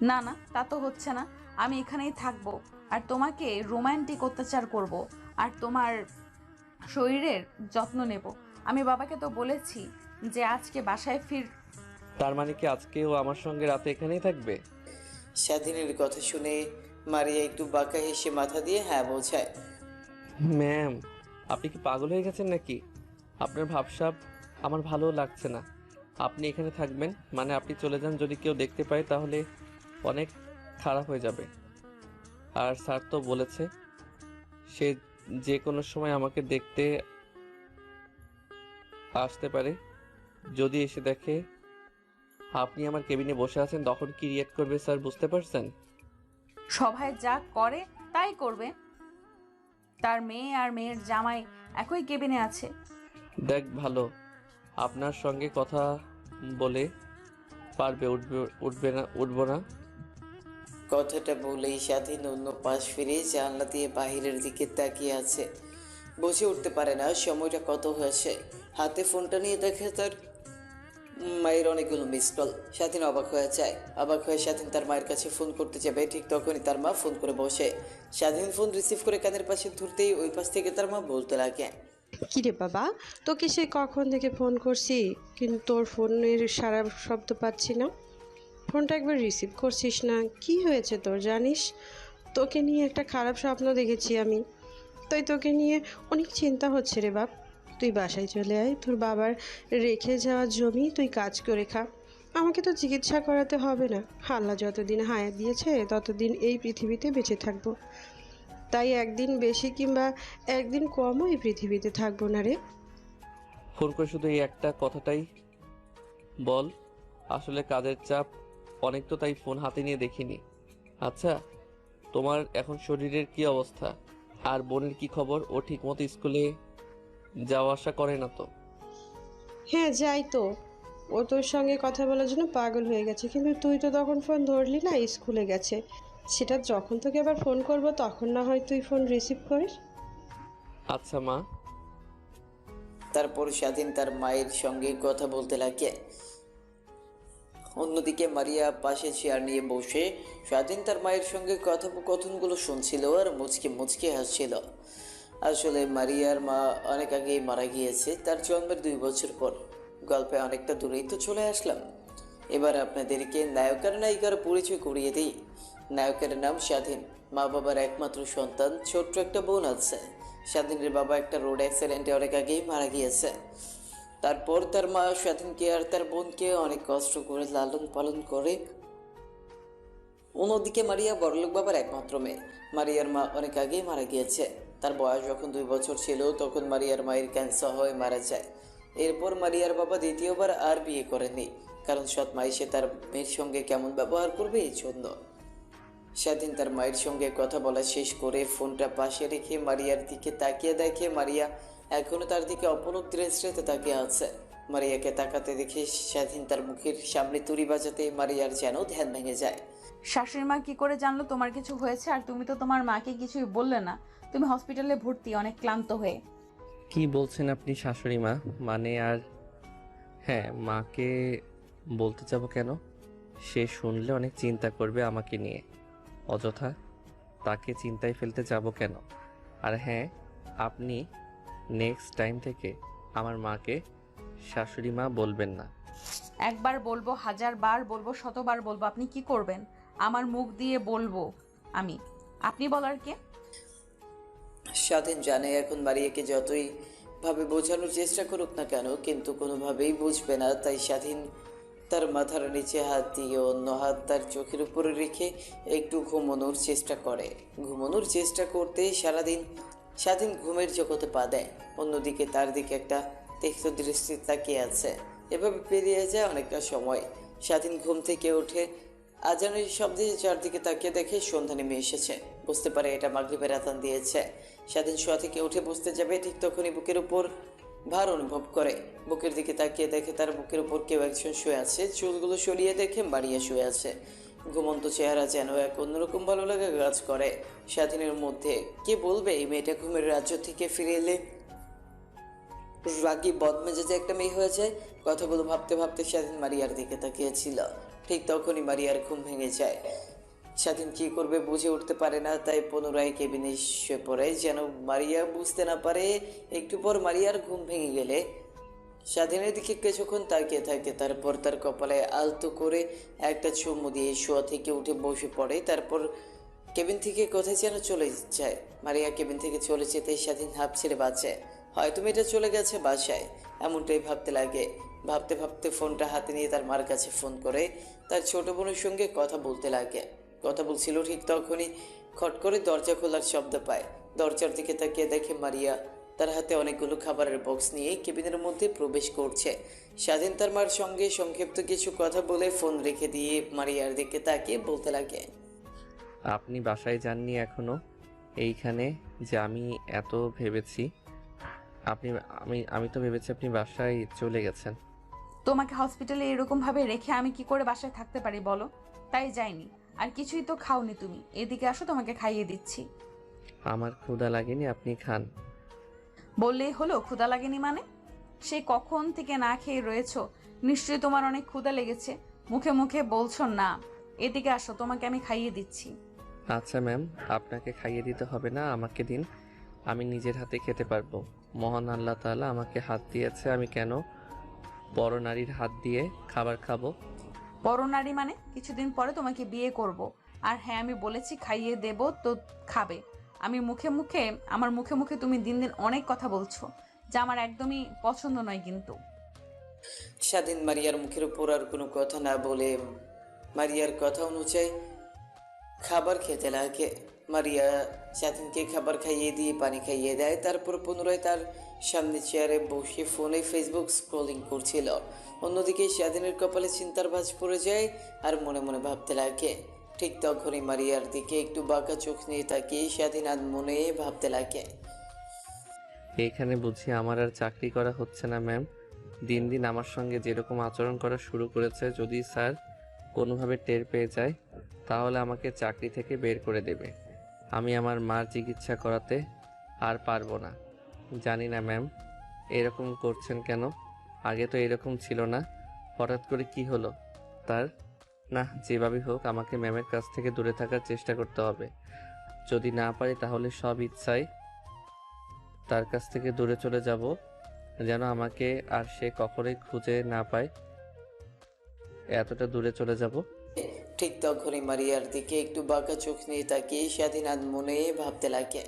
না না, তা তো হচ্ছে না। আমি এখানেই থাকবো আর তোমাকে রোমান্টিক অত্যাচার করব আর তোমার শরীরের যত্ন নেব। আমি বাবাকে তো বলেছি যে আজকে বাসায় তার মানে কি আজকেও আমার সঙ্গে রাতে এখানেই থাকবে? স্বাধীনের কথা শুনে মারিয়া একটু বাঁকা হেসে মাথা দিয়ে হ্যাঁ বোঝায়। ম্যাম, আপনি কি পাগল হয়ে গেছেন নাকি? আপনার ভাবসাব আমার ভালো লাগছে না। আপনি এখানে থাকবেন মানে আপনি চলে যান, যদি কেউ দেখতে পায় তাহলে অনেক খারাপ হয়ে যাবে। আর স্যার তো বলেছে সে যে কোনো সময় আমাকে দেখতে আসতে পারে। যদি এসে দেখে আপনি আমার কেবিনে বসে আছেন তখন কি রিয়েক্ট করবে স্যার, বুঝতে পারছেন? সভায় যা করে তাই করবে। তার মেয়ে আর মেয়ের জামাই একই কেবিনে আছে। দেখ ভালো, আপনার সঙ্গে কথা বলে পারবে, উঠবো না। কথাটা বলেই স্বাধীন অন্য পাশ ফিরে জানলা দিয়ে বাহিরের দিকে তাকিয়ে আছে। বুঝে উঠতে পারে না সময়টা কত হয়েছে। হাতে ফোনটা নিয়ে দেখে তার মায়ের অনেকগুলো মিস কল। স্বাধীন অবাক হয়ে যায়। অবাক হয়ে স্বাধীন তার মায়ের কাছে ফোন করতে যাবে, ঠিক তখনই তার মা ফোন করে বসে। স্বাধীন ফোন রিসিভ করে কানের পাশে ধরতেই ওই পাশ থেকে তার মা বলতে লাগে, কিরে বাবা, তোকে সে কখন থেকে ফোন করছি কিন্তু তোর ফোনের সারা শব্দ পাচ্ছি না। ফোনটা একবার রিসিভ করছিস না, কি হয়েছে তোর জানিস? তোকে নিয়ে একটা খারাপ স্বপ্ন দেখেছি আমি, তাই তোকে নিয়ে অনেক চিন্তা হচ্ছে রে বাপ। তুই বাসায় চলে আয়, তোর বাবার রেখে যাওয়া জমি তুই কাজ করে খা। আমাকে তো চিকিৎসা করাতে হবে না, আল্লাহ যতদিন হায়াত দিয়েছে ততদিন এই পৃথিবীতে বেঁচে থাকবো। তাই একদিন বেশি কিংবা একদিন কমও এই পৃথিবীতে থাকবো না রে। ফোন করে শুধু এই একটা কথাটাই বল। আসলে কাজের চাপ অনেক তো তাই ফোন হাতে নিয়ে দেখিনি। আচ্ছা, তোমার এখন শরীরের কি অবস্থা? আর বোনের কি খবর? ও ঠিকমতো স্কুলে যাওয়া আসা করে না তো? হ্যাঁ, যাই তো। ও তোর সঙ্গে কথা বলার জন্য পাগল হয়ে গেছে, কিন্তু তুই তো তখন ফোন ধরলি না, স্কুলে গেছে। সেটা যখন তোকে আবার ফোন করব তখন না হয় তুই ফোন রিসিভ করিস। আচ্ছা মা। তারপর স্বাধীন তার মায়ের সঙ্গে কথা বলতে লাগে। অন্যদিকে মারিয়া পাশে চেয়ার নিয়ে বসে স্বাধীন তার মায়ের সঙ্গে কথোপকথনগুলো শুনছিল আর মুচকি মুচকি হাসছিল। আসলে মারিয়ার মা অনেক আগেই মারা গিয়েছে, তার জন্মের 2 বছর পর। গল্পে অনেকটা দূরেই তো চলে আসলাম। এবার আপনাদেরকে নায়ক আর নায়িকার পরিচয় করিয়ে দিই। নায়কের নাম স্বাধীন, মা বাবার একমাত্র সন্তান, ছোট্ট একটা বোন আছে। স্বাধীনের বাবা একটা রোড অ্যাক্সিডেন্টে অনেক আগেই মারা গিয়েছে। তারপর তার মা স্বাধীনকে আর তার বোনকে অনেক কষ্ট করে লালন পালন করে। অন্যদিকে মারিয়া বড়লোক বাবার একমাত্র মেয়ে। মারিয়ার মা অনেক আগেই মারা গিয়েছে। তার বয়স যখন 2 বছর ছিল তখন মারিয়ার মায়ের ক্যান্সার হয়ে মারা যায়। এরপর মারিয়ার বাবা দ্বিতীয়বার আর বিয়ে করেনি, কারণ সৎ মা এসে তার মেয়ের সঙ্গে কেমন ব্যবহার করবে এই জন্য। স্বাধীন তার মায়ের সঙ্গে কথা বলা শেষ করে ফোনটা পাশে রেখে মারিয়ার দিকে তাকিয়ে দেখে মারিয়া এখনো তার দিকে অপলক দৃষ্টিতে তাকিয়ে আছে। মারিয়াকে তাকাতে দেখে স্বাধীন তার মুখের সামনে তুড়ি বাজাতে মারিয়ার যেন ধ্যান ভেঙে যায়। শাশুড়ি মা কি করে জানলো তোমার কিছু হয়েছে? আর তুমি তো তোমার মাকে কিছুই বললে না। তুমি হসপিটালে ভর্তি, অনেক ক্লান্ত হয়ে। কি বলছেন আপনি শাশুড়ি মা? মানে আর হ্যাঁ, মাকে বলতে যাব কেন? সে শুনলে অনেক চিন্তা করবে আমাকে নিয়ে। অযথা তাকে চিন্তায় ফেলতে যাব কেন? আর হ্যাঁ, আপনি নেক্সট টাইম থেকে আমার মাকে শাশুড়ি মা বলবেন না। একবার বলবো, 1000বার বলবো, 100বার বলবো, আপনি কি করবেন? আমার মুখ দিয়ে বলবো আমি, আপনি বলার কে? স্বাধীন জানে এখন মারিয়াকে যতই ভাবে বোঝানোর চেষ্টা করুক না কেন, কিন্তু কোনোভাবেই বুঝবে না। তাই স্বাধীন তার মাথার নিচে হাত দিয়ে অন্য হাত তার চোখের উপরে রেখে একটু ঘুমানোর চেষ্টা করে। ঘুমানোর চেষ্টা করতেই সারাদিন স্বাধীন ঘুমের জগতে পা দেয়। অন্যদিকে তার দিকে একটা তীক্ষ্ণ দৃষ্টি তাকিয়ে আছে। এভাবে পেরিয়ে যায় অনেকটা সময়। স্বাধীন ঘুম থেকে উঠে আজানের শব্দে চারদিকে তাকিয়ে দেখে সন্ধ্যা নেমে এসেছে। বুঝতে পারে এটা মাগরিবের আযান দিয়েছে। স্বাধীন শোয়া থেকে উঠে বসতে যাবে, ঠিক তখনই বুকের উপর ভার অনুভব করে। বুকের দিকে তাকিয়ে দেখে তার বুকের উপর কেউ একজন শুয়ে আছে। চুলগুলো সরিয়ে দেখে মারিয়া শুয়ে আছে। ঘুমন্ত চেহারা যেন এক অন্যরকম ভালো লাগা কাজ করে স্বাধীনের মধ্যে। কে বলবে এই মেয়েটা ঘুমের রাজ্য থেকে ফিরে এলে রাগী বদমেজাজে একটা মেয়ে হয়ে যায়। কথাগুলো ভাবতে ভাবতে স্বাধীন মারিয়ার দিকে তাকিয়েছিল। ঠিক তখনই মারিয়ার ঘুম ভেঙে যায়। স্বাধীন কী করবে বুঝে উঠতে পারে না, তাই পুনরায় কেবিনে শুয়ে পড়ে যেন মারিয়া বুঝতে না পারে। একটু পর মারিয়ার ঘুম ভেঙে গেলে স্বাধীনের দিকে কিছুক্ষণ তাকিয়ে থাকে। তারপর তার কপালে আলতো করে একটা চুমু দিয়ে শোয়া থেকে উঠে বসে পড়ে। তারপর কেবিন থেকে কোথায় যেন চলে যায়। মারিয়া কেবিন থেকে চলে যেতে স্বাধীন হাঁপ ছেড়ে বাঁচে। হয়তো মেয়েটা চলে গেছে বাসায়, এমনটাই ভাবতে লাগে। ভাবতে ভাবতে ফোনটা হাতে নিয়ে তার মার কাছে ফোন করে তার ছোট বোনের সঙ্গে কথা বলতে লাগে। কথা বলছিল, ঠিক তখনই খট করে দরজা খোলার শব্দ পায়। দরজার দিকে তাকিয়ে দেখে মারিয়া তার হাতে অনেকগুলো খাবারের বক্স নিয়ে কেবিনের মধ্যে প্রবেশ করছে। স্বাধীন তার মার সঙ্গে সংক্ষিপ্ত কিছু কথা বলে ফোন রেখে দিয়ে মারিয়ার দিকে তাকিয়ে বলতে লাগে, আপনি বাসায় যাননি এখনো? এইখানে যে আমি এত ভেবেছি, আপনি আমি তো ভেবেছি আপনি বাসায় চলে গেছেন। তোমাকে হসপিটালে এরকম ভাবে রেখে আমি কি করে বাসায় থাকতে পারি বলো? তাই যাইনি। আর কিছুই তো খাওনি তুমি। এদিকে আসো, তোমাকে খাইয়ে দিচ্ছি। আমার ক্ষুধা লাগেনি, আপনি খান। বললেই হলো ক্ষুধা লাগেনি মানে? সে কখন থেকে না খেয়ে রয়েছো, নিশ্চয়ই তোমার অনেক ক্ষুধা লেগেছে। মুখে মুখে বলছো না। এদিকে আসো, তোমাকে আমি খাইয়ে দিচ্ছি। আচ্ছা ম্যাম, আপনাকে খাইয়ে দিতে হবে না, আমাকে দিন, আমি নিজের হাতে খেতে পারবো। মহান আল্লাহ তাআলা আমাকে হাত দিয়েছে, আমি কেন বড় নারীর হাত দিয়ে খাবার খাবো? বড় নারী মানে? কিছুদিন পরে তোমাকে বিয়ে করব। আর হ্যাঁ, আমি বলেছি খাইয়ে দেব তো খাবে। আমার মুখে মুখে তুমি দিন দিন অনেক কথা বলছো, যা আমার একদমই পছন্দ নয় কিন্তু। স্বাধীন মারিয়ার মুখের উপর আর কোনো কথা না বলে মারিয়ার কথা অনুযায়ী খাবার খেতে লাগে। মারিয়া স্বাধীনকে খাবার খাইয়ে দিয়ে পানি খাইয়ে দেয়। তারপর পুনরায় তার সামনে চেয়ারে বসে ফোনে ফেসবুক স্ক্রলিং করছিল। অন্যদিকে স্বাধীনের কপালে চিন্তার ভাঁজ পড়ে যায় আর মনে মনে ভাবতে লাগে। ঠিক তখনই মারিয়ার দিকে একটু বাঁকা চোখ নিয়ে তাকিয়ে স্বাধীন আর মনে ভাবতে লাগে। এখানে বুঝি আমার আর চাকরি করা হচ্ছে না ম্যাম। দিন দিন আমার সঙ্গে যেরকম আচরণ করা শুরু করেছে, যদি স্যার কোনোভাবে টের পেয়ে যায় তাহলে আমাকে চাকরি থেকে বের করে দেবে। আমি আমার মার চিকিৎসা করাতে আর পারবো না। জানি না ম্যাম এরকম করছেন কেন, আগে তো এরকম ছিল না, হঠাৎ করে কি হলো তার? না, যেভাবেই হোক আমাকে ম্যামের কাছ থেকে দূরে থাকার চেষ্টা করতে হবে। যদি না পারি তাহলে সব ইচ্ছাই তার কাছ থেকে দূরে চলে যাব, যেন আমাকে আর সে কখনোই খুঁজে না পায়। এতটা দূরে চলে যাব। ঠিক তখনই মারিয়ার দিকে একটু বাঁকা চোখ নিয়ে তাকিয়ে স্বাধীন আর মনে ভাবতে লাগে।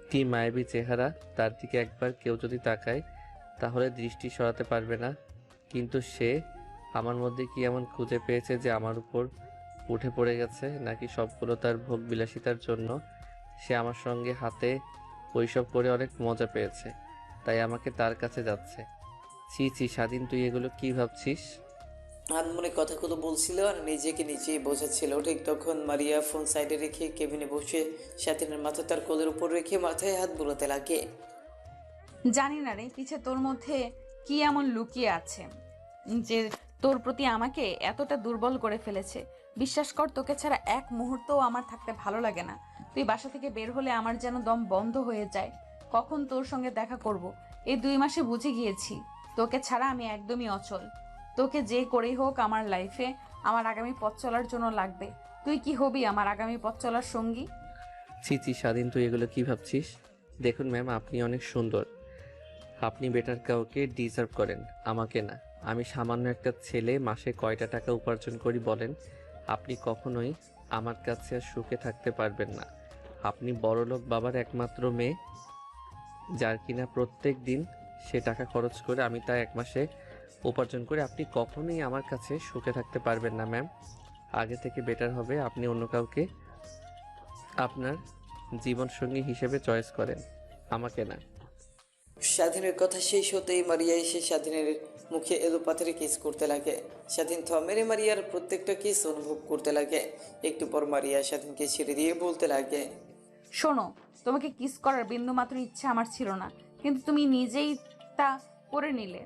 কি মায়াবী চেহারা, তার দিকে একবার কেউ যদি তাকায় তাহলে দৃষ্টি সরাতে পারবে না। কিন্তু সে আমার মধ্যে কি এমন খুঁজে পেয়েছে যে আমার উপর উঠে পড়ে গেছে? নাকি সবগুলো তার ভোগ বিলাসিতার জন্য? সে আমার সঙ্গে হাতে ওইসব করে অনেক মজা পেয়েছে, তাই আমাকে তার কাছে যাচ্ছে। ছি ছি স্বাধীন, তুই এগুলো কি ভাবছিস? আনমনে কথাগুলো বলছিল আর নিজেকে নিজেই বোঝাচ্ছিল। ঠিক তখন মারিয়া ফোন সাইডে রেখে কেবিনে বসে স্বাধীনের মাথা তার কোলের উপর রেখে মাথায় হাত বুলাতে লাগে। জানি না রে, পিছে তোর মধ্যে কি এমন লুকিয়ে আছে যে তোর প্রতি আমাকে এতটা দুর্বল করে ফেলেছে। বিশ্বাস কর, তোকে ছাড়া এক মুহূর্তও আমার থাকতে ভালো লাগে না। তুই বাসা থেকে বের হলে আমার যেন দম বন্ধ হয়ে যায়। কখন তোর সঙ্গে দেখা করব, এই 2 মাসে বুঝে গিয়েছি তোকে ছাড়া আমি একদমই অচল। তোকে যে করেই হোক আমার লাইফে আমার আগামী পথ চলার জন্য লাগবে। তুই কি হবি আমার আগামী পথ চলার সঙ্গী? ছি ছি স্বাধীন, তুই এগুলো কি ভাবছিস? দেখুন ম্যাম, আপনি অনেক সুন্দর, আপনি বেটার কাউকে ডিজার্ভ করেন, আমাকে না। আমি সামান্য একটা ছেলে, মাসে কয়টা টাকা উপার্জন করি বলেন? আপনি কখনোই আমার কাছে আর সুখে থাকতে পারবেন না। আপনি বড়লোক বাবার একমাত্র মেয়ে, যার কিনা প্রত্যেক দিন সে টাকা খরচ করে আমি তা 1 মাসে উপার্জন করে। আপনি কখনোই আমার কাছে সুখে থাকতে পারবেন না ম্যাম। আগে থেকে বেটার হবে আপনি অন্য কাউকে আপনার জীবনসঙ্গী হিসেবে চয়েস করেন, আমাকে না। স্বাধীনের কথা শেষ হতেই মারিয়া এসে স্বাধীনের মুখে এলোপাথারি কিস করতে লাগে। স্বাধীন থমেরে মারিয়ার প্রত্যেকটা কিস অনুভব করতে লাগে। একটু পর মারিয়া স্বাধীনকে ছেড়ে দিয়ে বলতে লাগে। শোনো, তোমাকে কিস করার বিন্দুমাত্র ইচ্ছা আমার ছিল না, কিন্তু তুমি নিজেই তা করে নিলে।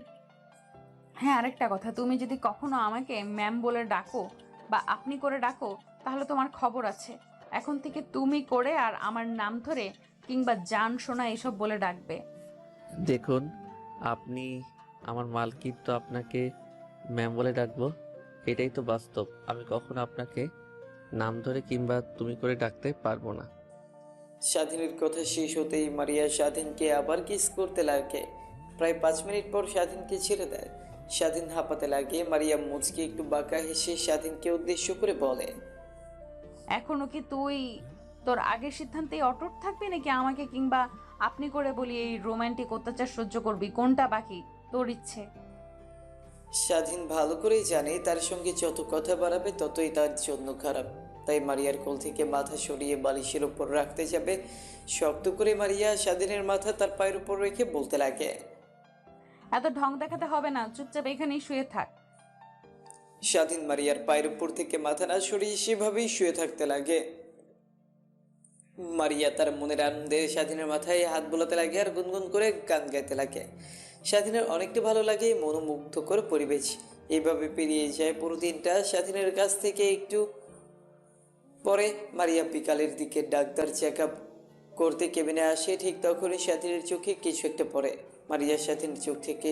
হ্যাঁ, আরেকটা কথা, তুমি যদি কখনো আমাকে ম্যাম বলে ডাকো বা আপনি করে ডাকো তাহলে তোমার খবর আছে। এখন থেকে তুমি করে আর আমার নাম ধরে কিংবা জান সোনা এসব বলে ডাকবে। দেখুন, আপনি আমার মালকিন, তো আপনাকে ম্যাম বলে ডাকবো, এটাই তো বাস্তব। আমি কখনো আপনাকে নাম ধরে কিংবা তুমি করে ডাকতে পারবো না। স্বাধীনের কথা শেষ হতেই মারিয়া স্বাধীনকে আবার কিস করতে লাগে। প্রায় 5 মিনিট পর স্বাধীনকে ছেড়ে দেয়। স্বাধীন হাঁপাতে লাগে। মারিয়া মুচকে একটু বাঁকা হেসে স্বাধীনকে উদ্দেশ্য করে বলে। এখনো কি তুই তোর আগের সিদ্ধান্তেই অটুট থাকবি, নাকি আমাকে কিংবা আপনি করে বলি এই রোমান্টিক অত্যাচার সহ্য করবি? কোনটা বাকি তোর ইচ্ছে? স্বাধীন ভালো করেই জানে তার সঙ্গে যত কথা বাড়াবে ততই তার জন্য খারাপ। তাই মারিয়ার কোল থেকে মাথা সরিয়ে বালিশের উপর রাখতে যাবে। শক্ত করে মারিয়া স্বাধীনের মাথা তার পায়ের উপর রেখে বলতে লাগে। এত ঢং দেখাতে হবে না, চুপচাপ এখানেই শুয়ে থাক। স্বাধীন মারিয়ার পায়ের উপর থেকে মাথা না সরিয়ে সেভাবেই শুয়ে থাকতে লাগে। মারিয়া তার মনের আনন্দে স্বাধীনের মাথায় হাত বোলাতে লাগে আর গুনগুন করে গান গাইতে লাগে। স্বাধীনের অনেকটা ভালো লাগে মনোমুগ্ধকর পরিবেশ। এইভাবে পেরিয়ে যায় পুরো দিনটা। স্বাধীনের কাছ থেকে একটু পরে মারিয়া বিকালের দিকে ডাক্তার চেক আপ করতে কেবিনে আসে। ঠিক তখনই স্বাধীনের চোখে কিছু একটা পড়ে। মারিয়া স্বাধীনের চোখ থেকে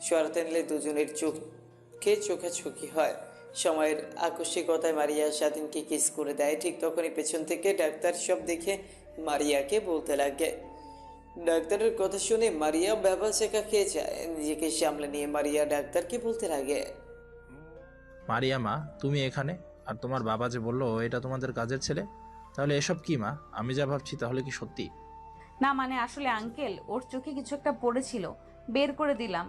সরাতে নিলে দুজনের চোখে চোখাচোখি হয়। সময়ের আকস্মিকতায় মারিয়া স্বাধীনকে কিস করে দেয়। ঠিক তখনই পেছন থেকে ডাক্তার সব দেখে মারিয়াকে বলতে লাগে। ডাক্তারের কথা শুনে মারিয়া ব্যবহার শেখা খেয়ে যায়। নিজেকে সামলে নিয়ে মারিয়া ডাক্তারকে বলতে লাগে। মারিয়া মা, তুমি এখানে? আর তোমার বাবা যে বললো এটা তোমাদের কাজের ছেলে, তাহলে এসব কি মা? আমি যা ভাবছি তাহলে কি সত্যি? না মানে আসলে আঙ্কেল, ওর চোখে কিছু একটা পড়েছিল, বের করে দিলাম,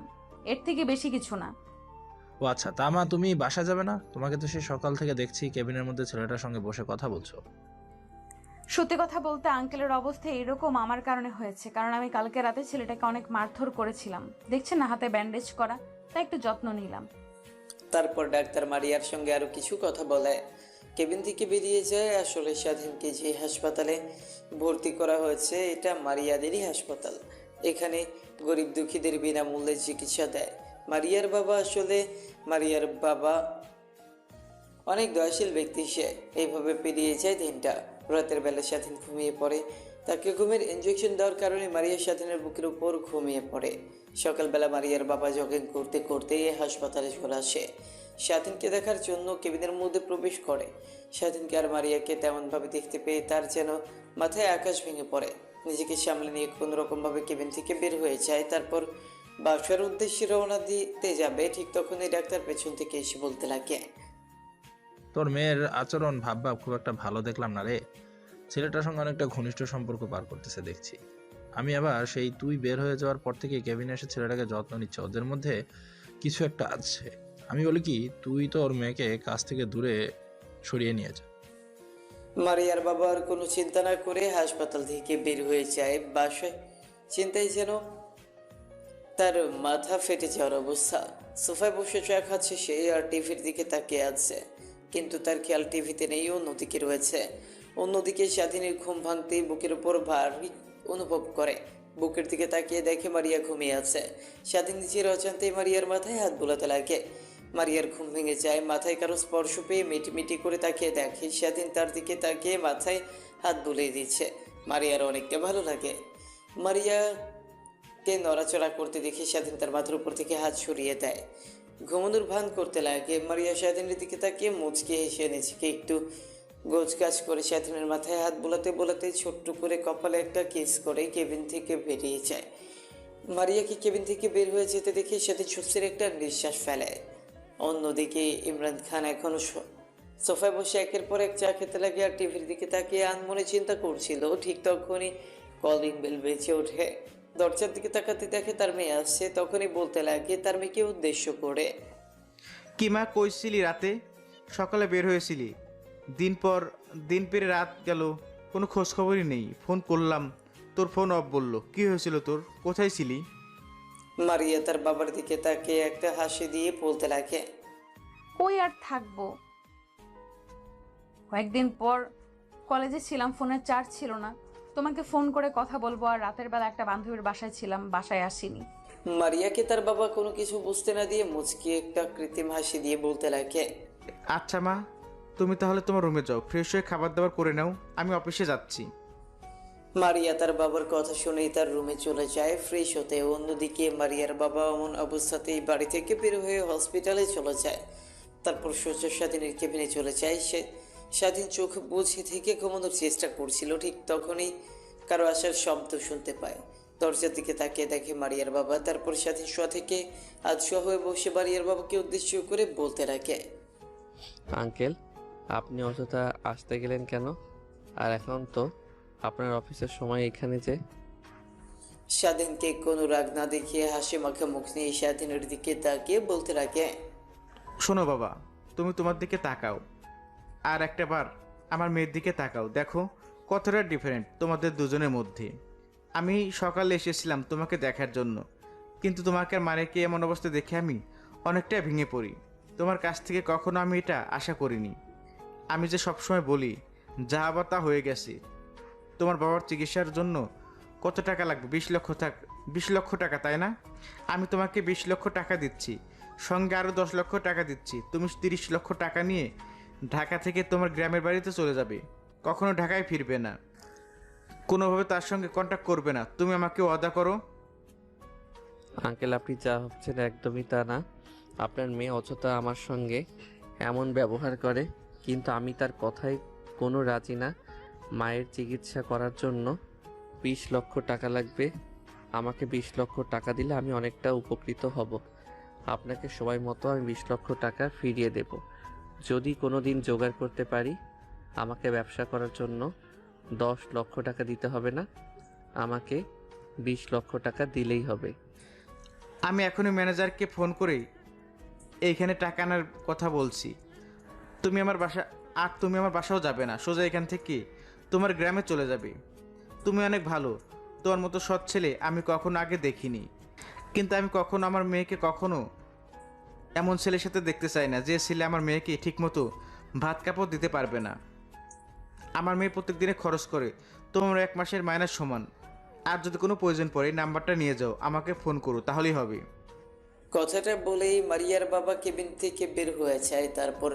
এর থেকে বেশি কিছু না। ও আচ্ছা, তা মা তুমি বাসা যাবে না? তোমাকে তো সে সকাল থেকে দেখছি কেবিনের মধ্যে ছেলেটার সঙ্গে বসে কথা বলছো। সত্যি কথা বলতে আঙ্কেলের অবস্থা এরকম আমার কারণে হয়েছে, কারণ আমি কালকে রাতে ছেলেটাকে অনেক মারধর করেছিলাম। দেখছেন না হাতে ব্যান্ডেজ করা, তাই একটু যত্ন নিলাম। তারপর ডাক্তার মারিয়ার সঙ্গে আরো কিছু কথা বলে কেবিন থেকে বেরিয়ে যায়। আসলে স্বাধীনকে যে হাসপাতালে ভর্তি করা হয়েছে এটা মারিয়াদেরই হাসপাতাল। এখানে গরিব দুঃখীদের বিনামূল্যে চিকিৎসা দেয় মারিয়ার বাবা অনেক দয়াশীল ব্যক্তি। সে এইভাবে পেরিয়ে যায় দিনটা। রাতের বেলা স্বাধীন ঘুমিয়ে পড়ে। তাকে ঘুমের ইনজেকশন দেওয়ার কারণে মারিয়া স্বাধীনের বুকের উপর ঘুমিয়ে পড়ে। সকালবেলা মারিয়ার বাবা জগিং করতে করতে হাসপাতালে চলে আসে। স্বাধীনকে দেখার জন্য কেবিনের মধ্যে প্রবেশ করে। স্বাধীনকে আর মারিয়াকে তেমনভাবে দেখতে পেয়ে তার যেন মাথায় আকাশ ভেঙে পড়ে। নিজেকে সামলে নিয়ে কোনো রকমভাবে কেবিন থেকে বের হয়ে যায়। তারপর বাসার উদ্দেশ্যে রওনা দিতে যাবে, ঠিক তখনই ডাক্তার পেছন থেকে এসে বলতে লাগে, তোর মেয়ের আচরণ ভাব খুব একটা ভালো দেখলাম না রে। ছেলেটার সঙ্গে অনেকটা ঘনিষ্ঠ সম্পর্ক পার করতেছে দেখছি। আমি আবার সেই তুই বের হয়ে যাওয়ার পর থেকে কেবিনে এসে ছেলেটাকে যত্ন নিচ্ছে, ওদের মধ্যে কিছু একটা আছে। আমি বলি কি, তুই তোর মেয়েকে কাছ থেকে দূরে সরিয়ে নিয়ে যা। মারিয়ার বাবা আর কোনো চিন্তা না করে হাসপাতাল থেকে বের হয়ে যায় বাসায়। চিন্তায় যেন তার মাথা ফেটে যাওয়ার অবস্থা। সোফায় বসে চা খাচ্ছে সে, আর টিভির দিকে তাকিয়ে আছে, কিন্তু তার খেয়াল টিভিতে নেই, অন্যদিকে রয়েছে। অন্যদিকে স্বাধীনের ঘুম ভাঙতেই বুকের উপর ভারী অনুভব করে। বুকের দিকে তাকিয়ে দেখে মারিয়া ঘুমিয়ে আছে। স্বাধীন নিজের অজান্তেই মারিয়ার মাথায় হাত বোলাতে লাগে। মারিয়ার ঘুম ভেঙে যায়। মাথায় কারো স্পর্শ পেয়ে মিটিমিটি করে তাকিয়ে দেখে স্বাধীন তার দিকে তাকিয়ে মাথায় হাত বুলিয়ে দিচ্ছে। মারিয়ার অনেকটা ভালো লাগে। মারিয়াকে নড়াচড়া করতে দেখে স্বাধীন তার মাথার উপর থেকে হাত সরিয়ে দেয়। ঘুমানোর ভান করতে লাগে। মারিয়া স্বাধীনের দিকে তাকিয়ে মুচকে হেসে নিজেকে একটু গোছগাছ করে স্বাধীনের মাথায় হাত বোলাতে বোলাতে ছোট্ট করে কপালে একটা কিস করে কেবিন থেকে বেরিয়ে যায়। মারিয়াকে কেবিন থেকে বের হয়ে যেতে দেখে স্বাধীন স্বস্তির একটা নিঃশ্বাস ফেলে। অন্যদিকে ইমরান খান এখনো সোফায় বসে একের পর এক চা খেতে লাগে আর টিভির দিকে তাকিয়ে আনমনে চিন্তা করছিল। ঠিক তখনই কলিং বেল বেজে ওঠে। দরজার দিকে তাকাতে দেখে তার মেয়ে আসছে। তখনই বলতে লাগে তার মেয়েকে উদ্দেশ্য করে, কি মা, কইছিলি রাতে সকালে বের হয়েছিলি, দিন পেরে রাত গেল, কোনো খোঁজ খবরই নেই। ফোন করলাম, তোর ফোন অফ বললো। কি হয়েছিল তোর, কোথায় ছিলি? মারিয়া তার বাবার দিকে তাকিয়ে একটা হাসি দিয়ে বলতে লাগে, কই আর থাকবো, কয়েকদিন পর কলেজে ছিলাম, ফোনের চার্জ ছিল না, তোমাকে ফোন করে কথা বলবো, আর রাতের বেলা একটা বান্ধবীর বাসায় ছিলাম, বাসায় আসিনি। মারিয়াকে তার বাবা কোনো কিছু বুঝতে না দিয়ে মুচকি একটা কৃত্রিম হাসি দিয়ে বলতে লাগে, আচ্ছা মা, তুমি তাহলে তোমার রুমে যাও, ফ্রেশ হয়ে খাবার দাবার করে নাও, আমি অফিসে যাচ্ছি। মারিয়া তার বাবার কথা শুনেই তার রুমে চলে যায় ফ্রেশ হতে। অন্যদিকে মারিয়ার বাবা এমন অবস্থাতেই বাড়ি থেকে বের হয়ে হসপিটালে চলে যায়। তারপর সোজা স্বাধীনের কেবিনে চলে যায়। স্বাধীন চোখ বুঝে থেকে ঘুমানোর চেষ্টা করছিল। ঠিক তখনই কারো আসার শব্দ শুনতে পায়। দরজার দিকে তাকিয়ে দেখে মারিয়ার বাবা। তারপর স্বাধীন শোয়া থেকে শোয়া হয়ে বসে মারিয়ার বাবাকে উদ্দেশ্য করে বলতে লাগে, আঙ্কেল, আপনি অযথা আসতে গেলেন কেন? আর এখন তো আপনার অফিসের সময় এখানে যে। স্বাধীনকে কোনো রাগ না দেখিয়ে হাসি মাখা মুখ নিয়ে স্বাধীনের দিকে তাকিয়ে বলতে লাগে, শোনো বাবা, তুমি তোমার দিকে তাকাও, আর একটা বার আমার মেয়ের দিকে তাকাও, দেখো কতটা ডিফারেন্ট তোমাদের দুজনের মধ্যে। আমি সকালে এসেছিলাম তোমাকে দেখার জন্য, কিন্তু তোমাকে আর মারেকে এমন অবস্থা দেখে আমি অনেকটাই ভেঙে পড়ি। তোমার কাছ থেকে কখনো আমি এটা আশা করিনি। আমি যে সবসময় বলি যা আবার তা হয়ে গেছে। তোমার বাবার চিকিৎসার জন্য কত টাকা লাগবে? 20 লক্ষ টাকা, তাই না? আমি তোমাকে 20 লক্ষ টাকা দিচ্ছি, সঙ্গে আরও 10 লক্ষ টাকা দিচ্ছি। তুমি 30 লক্ষ টাকা নিয়ে ঢাকা থেকে তোমার গ্রামের বাড়িতে চলে যাবে, কখনো ঢাকায় ফিরবে না, কোনোভাবে তার সঙ্গে কন্ট্যাক্ট করবে না। তুমি আমাকে ওয়াদা করো। আঙ্কেল, আপনি যা ভাবছেন একদমই তা না। আপনার মেয়ে অযথা আমার সঙ্গে এমন ব্যবহার করে, কিন্তু আমি তার কথায় কোনো রাজি না। মায়ের চিকিৎসা করার জন্য 20 লক্ষ টাকা লাগবে। আমাকে 20 লক্ষ টাকা দিলে আমি অনেকটা উপকৃত হব। আপনাকে সময় মতো আমি 20 লক্ষ টাকা ফিরিয়ে দেব। যদি কোনো দিন জোগাড় করতে পারি, আমাকে ব্যবসা করার জন্য 10 লক্ষ টাকা দিতে হবে না, আমাকে 20 লক্ষ টাকা দিলেই হবে। আমি এখনই ম্যানেজারকে ফোন করে এইখানে টাকা আনার কথা বলছি। তুমি আমার বাসাও যাবে না, সোজা এখান থেকে তোমার গ্রামে চলে যাবে। তুমি অনেক ভালো, তোমার মতো সৎ ছেলে আমি কখনো আগে দেখিনি। কিন্তু আমি কখনো আমার মেয়েকে কখনো এমন ছেলের সাথে দেখতে চাই না যে ছেলে আমার মেয়েকে ঠিকমতো ভাত কাপড় দিতে পারবে না। আমার মেয়ে প্রত্যেক দিনে খরচ করে তোমার 1 মাসের মাইনাস সমান। আর যদি কোনো প্রয়োজন পড়ে নাম্বারটা নিয়ে যাও, আমাকে ফোন করো, তাহলেই হবে। কথাটা বলেই মারিয়ার বাবা কেবিন থেকে বের হয়ে যায়। তারপর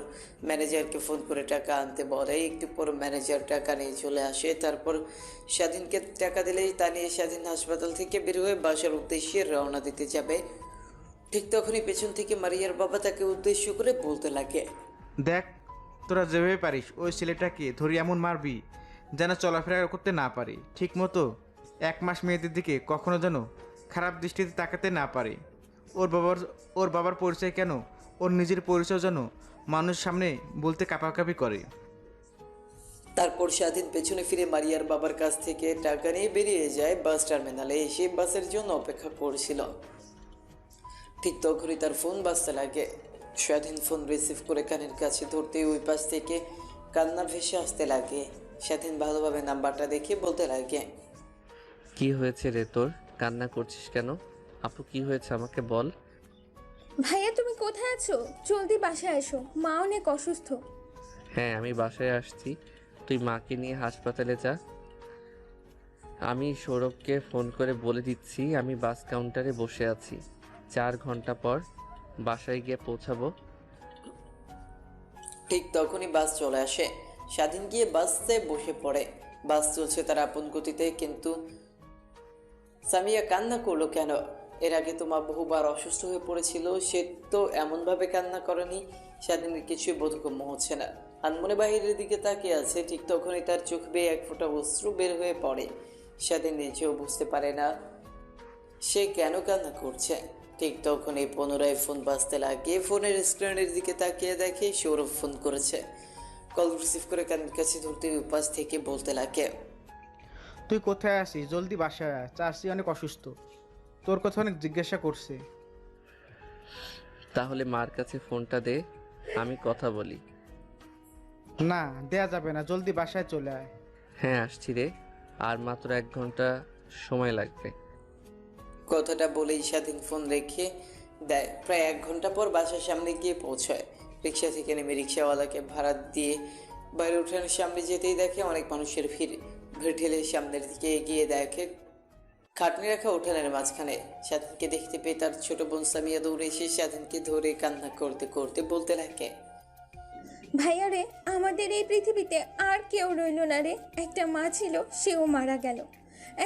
ম্যানেজারকে ফোন করে টাকা আনতে বলে। একটু পর ম্যানেজার টাকা নিয়ে চলে আসে। তারপর স্বাধীনকে টাকা দিলেই তা নিয়ে স্বাধীন হাসপাতাল থেকে বের হয়ে বাসার উদ্দেশ্যে রওনা দিতে যাবে। ঠিক তখনই পেছন থেকে মারিয়ার বাবা তাকে উদ্দেশ্য করে বলতে লাগে, দেখ, তোরা যেভাবে পারিস ওই ছেলেটাকে ধরে এমন মারবি যেন চলাফেরা করতে না পারে, ঠিক মতো 1 মাস মেয়েদের দিকে কখনো যেন খারাপ দৃষ্টিতে তাকাতে না পারে। ওর বাবার পরিচয় কেন, ওর নিজের পরিচয় যেন মানুষের সামনে বলতে কাঁপাকাঁপি করে। তারপর স্বাধীন পেছনে ফিরে মারিয়ার বাবার কাছ থেকে টাকা নিয়ে বেরিয়ে যায়। বাস টার্মিনালে এসে বাসের জন্য অপেক্ষা করছিল। ঠিক তখনই তার ফোন বাজতে লাগে। স্বাধীন ফোন রিসিভ করে কানের কাছে ধরতেই ওই পাশ থেকে কান্না ভেসে আসতে লাগে। স্বাধীন ভালোভাবে নাম্বারটা দেখে বলতে লাগে, কি হয়েছে রে তোর? কান্না করছিস কেন? আপু কি হয়েছে আমাকে বল। ভাইয়া তুমি কোথায় আছো? জলদি বাসায় এসো, মা অনেক অসুস্থ। হ্যাঁ আমি বাসায় আসছি, তুই মাকে নিয়ে হাসপাতালে যা। আমি সৌরভকে ফোন করে বলে দিচ্ছি আমি বাস কাউন্টারে বসে আছি, 4 ঘন্টা পর বাসায় গিয়ে পৌঁছাবো। ঠিক তখনই বাস চলে আসে। স্বাধীন গিয়ে বাসে বসে পড়ে। বাস চলছে তার আপন গতিতে, কিন্তু সামিয়া কান্না করলো কেন? এর আগে তো মা বহুবার অসুস্থ হয়ে পড়েছিল, সে তো এমনভাবে কান্না করেনি। স্বাধীনের কিছুই বোধগম্য হচ্ছে না। আনমনে বাহিরের দিকে তাকিয়ে আছে। ঠিক তখনই তার চোখ বেয়ে 1 ফোঁটা অশ্রু বের হয়ে পড়ে। স্বাধীন নিজেও বুঝতে পারে না সে কেন কান্না করছে। ঠিক তখনই পুনরায় ফোন বাজতে লাগে। ফোনের স্ক্রিনের দিকে তাকিয়ে দেখে সৌরভ ফোন করেছে। কল রিসিভ করে কানের কাছে ধরতে উপাস থেকে বলতে লাগে, তুই কোথায় আছিস? জলদি বাসায় আয়, চাষি অনেক অসুস্থ, তোর কথা অনেক জিজ্ঞাসা করছে। তাহলে মার কাছে ফোনটা দে, আমি কথা বলি। না, দেয়া যাবে না, জলদি বাসায় চলে আয়। হ্যাঁ আসছি রে, আর মাত্র 1 ঘন্টা সময় লাগবে। কথাটা বলেই স্বাধীন ফোন রেখে দেয়। প্রায় 1 ঘন্টা পর বাসার সামনে গিয়ে পৌঁছায়। রিক্সা থেকে নেমে রিক্সাওয়ালাকে ভাড়া দিয়ে বাইরে উঠানের সামনে যেতেই দেখে অনেক মানুষের ভিড় ঠেলে সামনের দিকে এগিয়ে দেখে খাটনি রাখা উঠানের মাঝখানে স্বাধীনকে দেখতে পেয়ে তার ছোট বোন সামিয়া দৌড়ে এসে স্বাধীনকে ধরে কান্না করতে করতে বলতে লাগে, ভাইয়া রে, আমাদের এই পৃথিবীতে আর কেউ রইল না রে। একটা মা ছিল, সেও মারা গেল।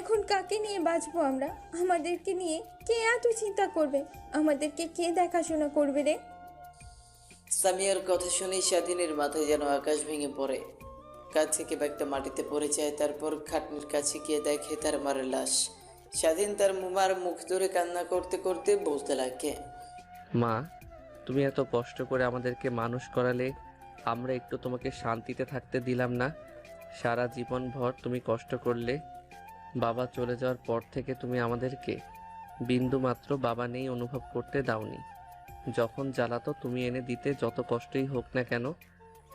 এখন কাকে নিয়ে বাঁচবো আমরা? আমাদেরকে নিয়ে কে এত চিন্তা করবে? আমাদেরকে কে দেখাশোনা করবে রে? সামিয়ার কথা শুনে স্বাধীনের মাথায় যেন আকাশ ভেঙে পড়ে। কাঁধ থেকে ব্যাগটা মাটিতে পড়ে যায়। তারপর খাটনির কাছে গিয়ে দেখে তার মার লাশ। স্বাধীন তার মার মুখ ধরে কান্না করতে করতে বলতে লাগে, মা, তুমি এত কষ্ট করে আমাদেরকে মানুষ করালে, আমরা একটু তোমাকে শান্তিতে থাকতে দিলাম না। সারা জীবন ভর তুমি কষ্ট করলে। বাবা চলে যাওয়ার পর থেকে তুমি আমাদেরকে বিন্দু মাত্র বাবা নেই অনুভব করতে দাওনি। যখন জ্বালাতো তুমি এনে দিতে, যত কষ্টই হোক না কেন।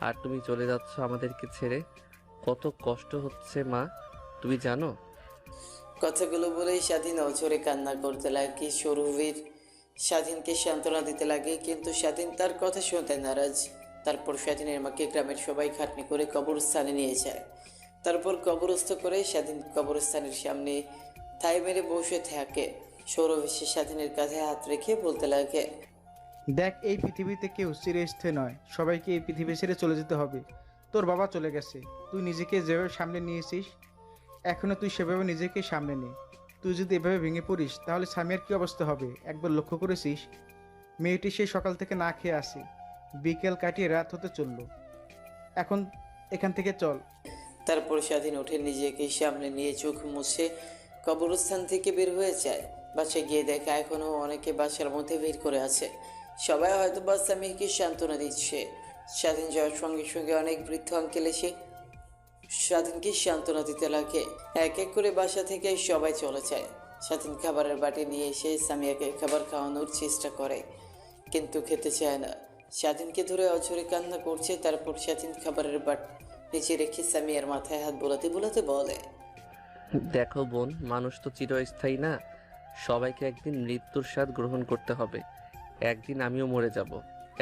আর তুমি চলে যাচ্ছ আমাদেরকে ছেড়ে, কত কষ্ট হচ্ছে মা, তুমি জানো? কথাগুলো বলেই স্বাধীন অঝরে কান্না করতে লাগে। সৌরভীর স্বাধীনকে সান্ত্বনা দিতে লাগে, কিন্তু স্বাধীন তার কথা শুনতে নারাজ। তারপর স্বাধীনের মাকে গ্রামের সবাই খাটনি করে কবরস্থানে নিয়ে যায়। তারপর কবরস্থ করে স্বাধীন কবরস্থানের সামনে ঠাই মেরে বসে থাকে। সৌরভ এসে স্বাধীনের কাঁধে হাত রেখে বলতে লাগে, দেখ, এই পৃথিবীতে কেউ চিরস্থায়ী নয়, সবাইকে এই পৃথিবী ছেড়ে চলে যেতে হবে। তোর বাবা চলে গেছে, তুই নিজেকে যেভাবে সামনে নিয়েছিস এখনও তুই সেভাবে নিজেকে সামনে নে। তুই যদি এভাবে ভেঙে পড়িস তাহলে সামিয়ার কী অবস্থা হবে? একবার লক্ষ্য করেছিস? মেয়েটি সেই সকাল থেকে না খেয়ে আসে, বিকেল কাটিয়ে রাত হতে চললো। এখন এখান থেকে চল। তারপর স্বাধীন উঠে নিজেকে সামনে নিয়ে চোখ মুছে কবরস্থান থেকে বের হয়ে যায়। বাসায় গিয়ে দেখে এখনও অনেকে বাসার মধ্যে ভিড় করে আছে। সবাই হয়তো বা স্বামীকে সান্ত্বনা দিচ্ছে। স্বাধীন যাওয়ার সঙ্গে সঙ্গে অনেক বৃদ্ধ আঙ্কেল এসে স্বাধীনকে সান্ত্বনা দিতে লাগে। এক এক করে বাসা থেকে সবাই চলে যায়। স্বাধীন খাবারের বাটি নিয়ে এসে সামিয়াকে খাবার খাওয়ানোর চেষ্টা করে, কিন্তু খেতে চায় না। স্বাধীনকে ধরে অঝরে কান্না করছে। তারপর স্বাধীন নিচে রেখে সামিয়ার মাথায় হাত বোলাতে বোলাতে বলে, দেখো বোন, মানুষ তো চিরস্থায়ী না। সবাইকে একদিন মৃত্যুর স্বাদ গ্রহণ করতে হবে। একদিন আমিও মরে যাব,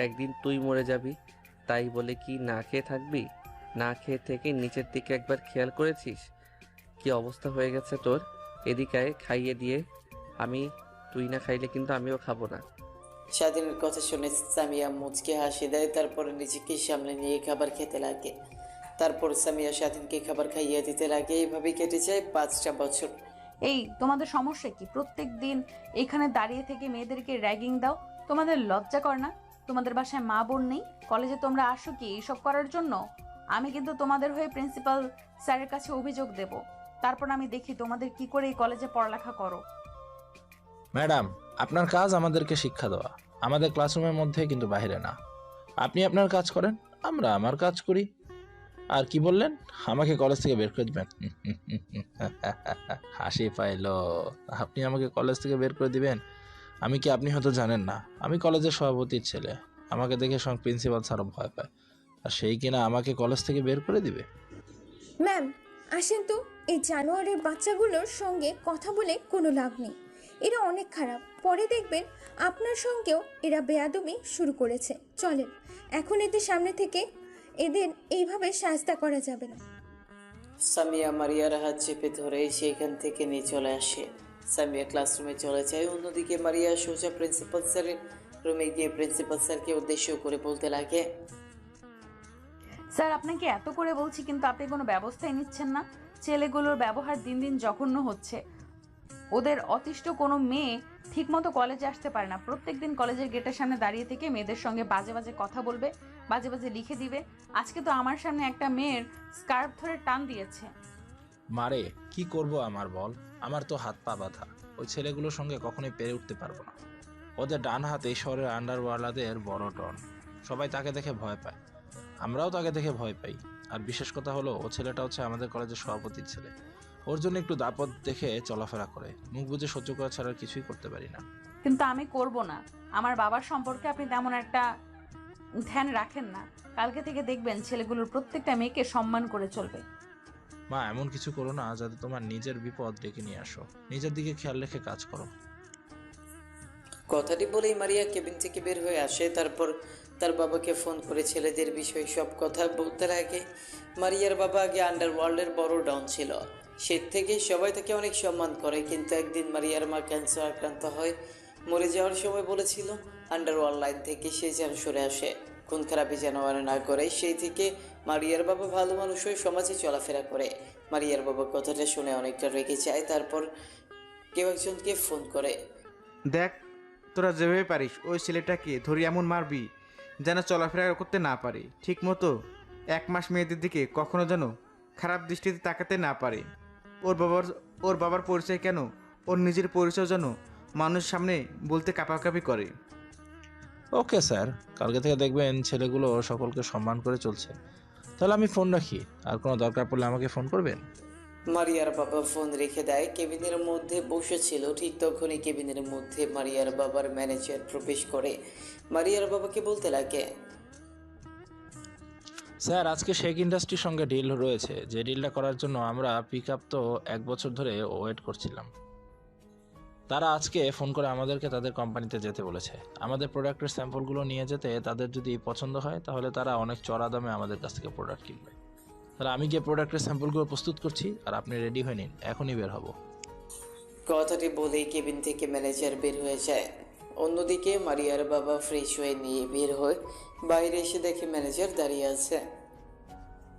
একদিন তুই মরে যাবি। তাই বলে কি না খেয়ে থাকবি? না খেয়ে থেকে নিচের দিকে একবার খেয়াল করেছিস কি অবস্থা হয়ে গেছে তোর? এদিকে খাইয়ে দিয়ে তুই না খাইলে কিন্তু আমিও খাবো না। স্বাধীনের কথা শুনে সামিয়া মুচকে হাসি দেয়, তারপর নিজেকে সামনে নিয়ে খাবার খেতে লাগে। তারপর সামিয়া স্বাধীনকে খাবার খাইয়ে দিতে লাগে। এইভাবে কেটে যায় 5টা বছর। এই তোমাদের সমস্যা কি? প্রত্যেক দিন এখানে দাঁড়িয়ে থেকে মেয়েদেরকে র্যাগিং দাও। তোমাদের লজ্জা কর না? তোমাদের বাসায় মা বোন নেই? কলেজে তোমরা আসো কি এইসব করার জন্য? আমি কিন্তু তোমাদের হয়ে প্রিন্সিপাল স্যারের কাছে অভিযোগ দেব। তারপর আমি দেখি তোমাদের কি করে এই কলেজে পড়ালেখা করো। ম্যাডাম, আপনার কাজ আমাদেরকে শিক্ষা দেওয়া, আমাদের ক্লাসরুমের মধ্যে, কিন্তু বাইরে না। আপনি আপনার কাজ করেন, আমরা আমার কাজ করি। আর কি বললেন? আমাকে কলেজ থেকে বের করে দিবেন? হাসি পাইলো। আপনি আমাকে কলেজ থেকে বের করে দিবেন? আমি কি, আপনি হয়তো জানেন না, আমি কলেজের সভাপতির ছেলে। আমাকে দেখে সঙ্গে প্রিন্সিপাল স্যারও ভয় পায়। আর সেই কিনা আমাকে কলেজ থেকে বের করে দিবে? ম্যাম আসেন তো, এই জানোয়ারের বাচ্চাগুলোর সঙ্গে কথা বলে কোনো লাভ নেই। এরা অনেক খারাপ। পরে দেখবেন আপনার সঙ্গেও এরা বেয়াদবি শুরু করেছে। চলেন এখন এদের সামনে থেকে, এদের এইভাবে শাস্তা করা যাবে না। সামিয়া মারিয়ার হাত চেপে ধরে সেখান থেকে নিয়ে চলে আসে। সামিয়া ক্লাসরুমে চলে যায়। অন্যদিকে মারিয়া সোজা প্রিন্সিপাল স্যারের রুমে গিয়ে প্রিন্সিপাল স্যারকে উদ্দেশ্য করে বলতে লাগে, স্যার, আপনাকে এত করে বলছি কিন্তু আপনি কোনো ব্যবস্থাই নিচ্ছেন না। ছেলেগুলোর ব্যবহার দিন দিন জঘন্য হচ্ছে। ওদের অতিষ্ঠ কোনো মেয়ে ঠিকমতো কলেজে আসতে পারে না। প্রত্যেকদিন কলেজের গেটের সামনে দাঁড়িয়ে থেকে মেয়েদের সঙ্গে বাজে বাজে কথা বলবে, বাজে বাজে লিখে দিবে। আজকে তো আমার সামনে একটা মেয়ের স্কার্ফ ধরে টান দিয়েছে। মারে, কি করব আমার বল? আমার তো হাত পা বাঁধা। ওই ছেলেগুলোর সঙ্গে কখনোই পেরে উঠতে পারবো না। ওদের ডান হাত এই শহরের আন্ডারওয়ার্ল্ডের বড় ডন। সবাই তাকে দেখে ভয় পায়, আমরাও তাকে দেখে ভয় পাই। আর বিশেষ কথা হলো, ও ছেলেটা হচ্ছে আমাদের কলেজের সভাপতির ছেলে। ওর জন্য একটু দাপট দেখে চলাফেরা করে, মুখ বুজে সহ্য করা ছাড়া আর কিছুই করতে পারি না। কিন্তু আমি করব না। আমার বাবার সম্পর্কে আপনি তেমন একটা ধ্যান রাখেন না। কালকে থেকে দেখবেন ছেলেগুলোর প্রত্যেকটা মেয়েকে সম্মান করে চলবে। মা, এমন কিছু করো না যাতে তোমার নিজের বিপদ ডেকে নিয়ে আসো। নিজের দিকে খেয়াল রেখে কাজ করো। কথাটি বলেই মারিয়া কেবিন থেকে বের হয়ে আসে। তারপর তার বাবাকে ফোন করে ছেলেদের বিষয়ে সব কথা বলতে লাগে। মারিয়ার বাবা আগে আন্ডারওয়ার্ল্ডের বড় ডন ছিল। সে থেকে সবাই তাকে অনেক সম্মান করে। কিন্তু একদিন মারিয়ার মা ক্যান্সার আক্রান্ত হয়। মরে যাওয়ার সময় বলেছিল আন্ডারওয়ার্ল্ড লাইন থেকে সে যেন সরে আসে, খুন খারাপি যেন আর না করে। সেই থেকে মারিয়ার বাবা ভালো মানুষ হয়ে সমাজে চলাফেরা করে। মারিয়ার বাবা কথাটা শুনে অনেকটা রেগে যায়। তারপর কেউ একজনকে ফোন করে, দেখ, তোরা যেভাবে পারিস ওই ছেলেটাকে ধরে এমন মারবি যেন চলাফেরা করতে না পারে। ঠিক মতো 1 মাস মেয়েদের দিকে কখনো যেন খারাপ দৃষ্টিতে তাকাতে না পারে। ওর বাবার পরিচয় কেন, ওর নিজের পরিচয় যেন মানুষের সামনে বলতে কাঁপাকাঁপি করে। ওকে স্যার, কালকে থেকে দেখবেন ছেলেগুলো সকলকে সম্মান করে চলছে। তাহলে আমি ফোন রাখি, আর কোনো দরকার পড়লে আমাকে ফোন করবেন। মারিয়ার বাবা ফোন রেখে দেয়। কেবিনের মধ্যে বসেছিল। ঠিক তখনই কেবিনের মধ্যে মারিয়ার বাবার ম্যানেজার প্রবেশ করে। মারিয়ার বাবাকে বলতে লাগে, স্যার, আজকে শেখ ইন্ডাস্ট্রির সঙ্গে ডিল রয়েছে। যে ডিলটা করার জন্য আমরা পিক আপ তো 1 বছর ধরে ওয়েট করছিলাম। তারা আজকে ফোন করে আমাদেরকে তাদের কোম্পানিতে যেতে বলেছে। আমাদের প্রোডাক্টের স্যাম্পলগুলো নিয়ে যেতে তাদের যদি পছন্দ হয় তাহলে তারা অনেক চড়া দামে আমাদের কাছ থেকে প্রোডাক্ট কিনবে। তাহলে আমি গিয়ে প্রোডাক্টের স্যাম্পলগুলো প্রস্তুত করছি, আর আপনি রেডি হয়ে নিন, এখনই বের হব। কথাটি বলেই কেবিন থেকে ম্যানেজার বের হয়ে যায়। অন্যদিকে মারিয়ার বাবা ফ্রেশ হয়ে নিয়ে বের হয়। বাইরে এসে দেখে ম্যানেজার দাঁড়িয়ে আছে।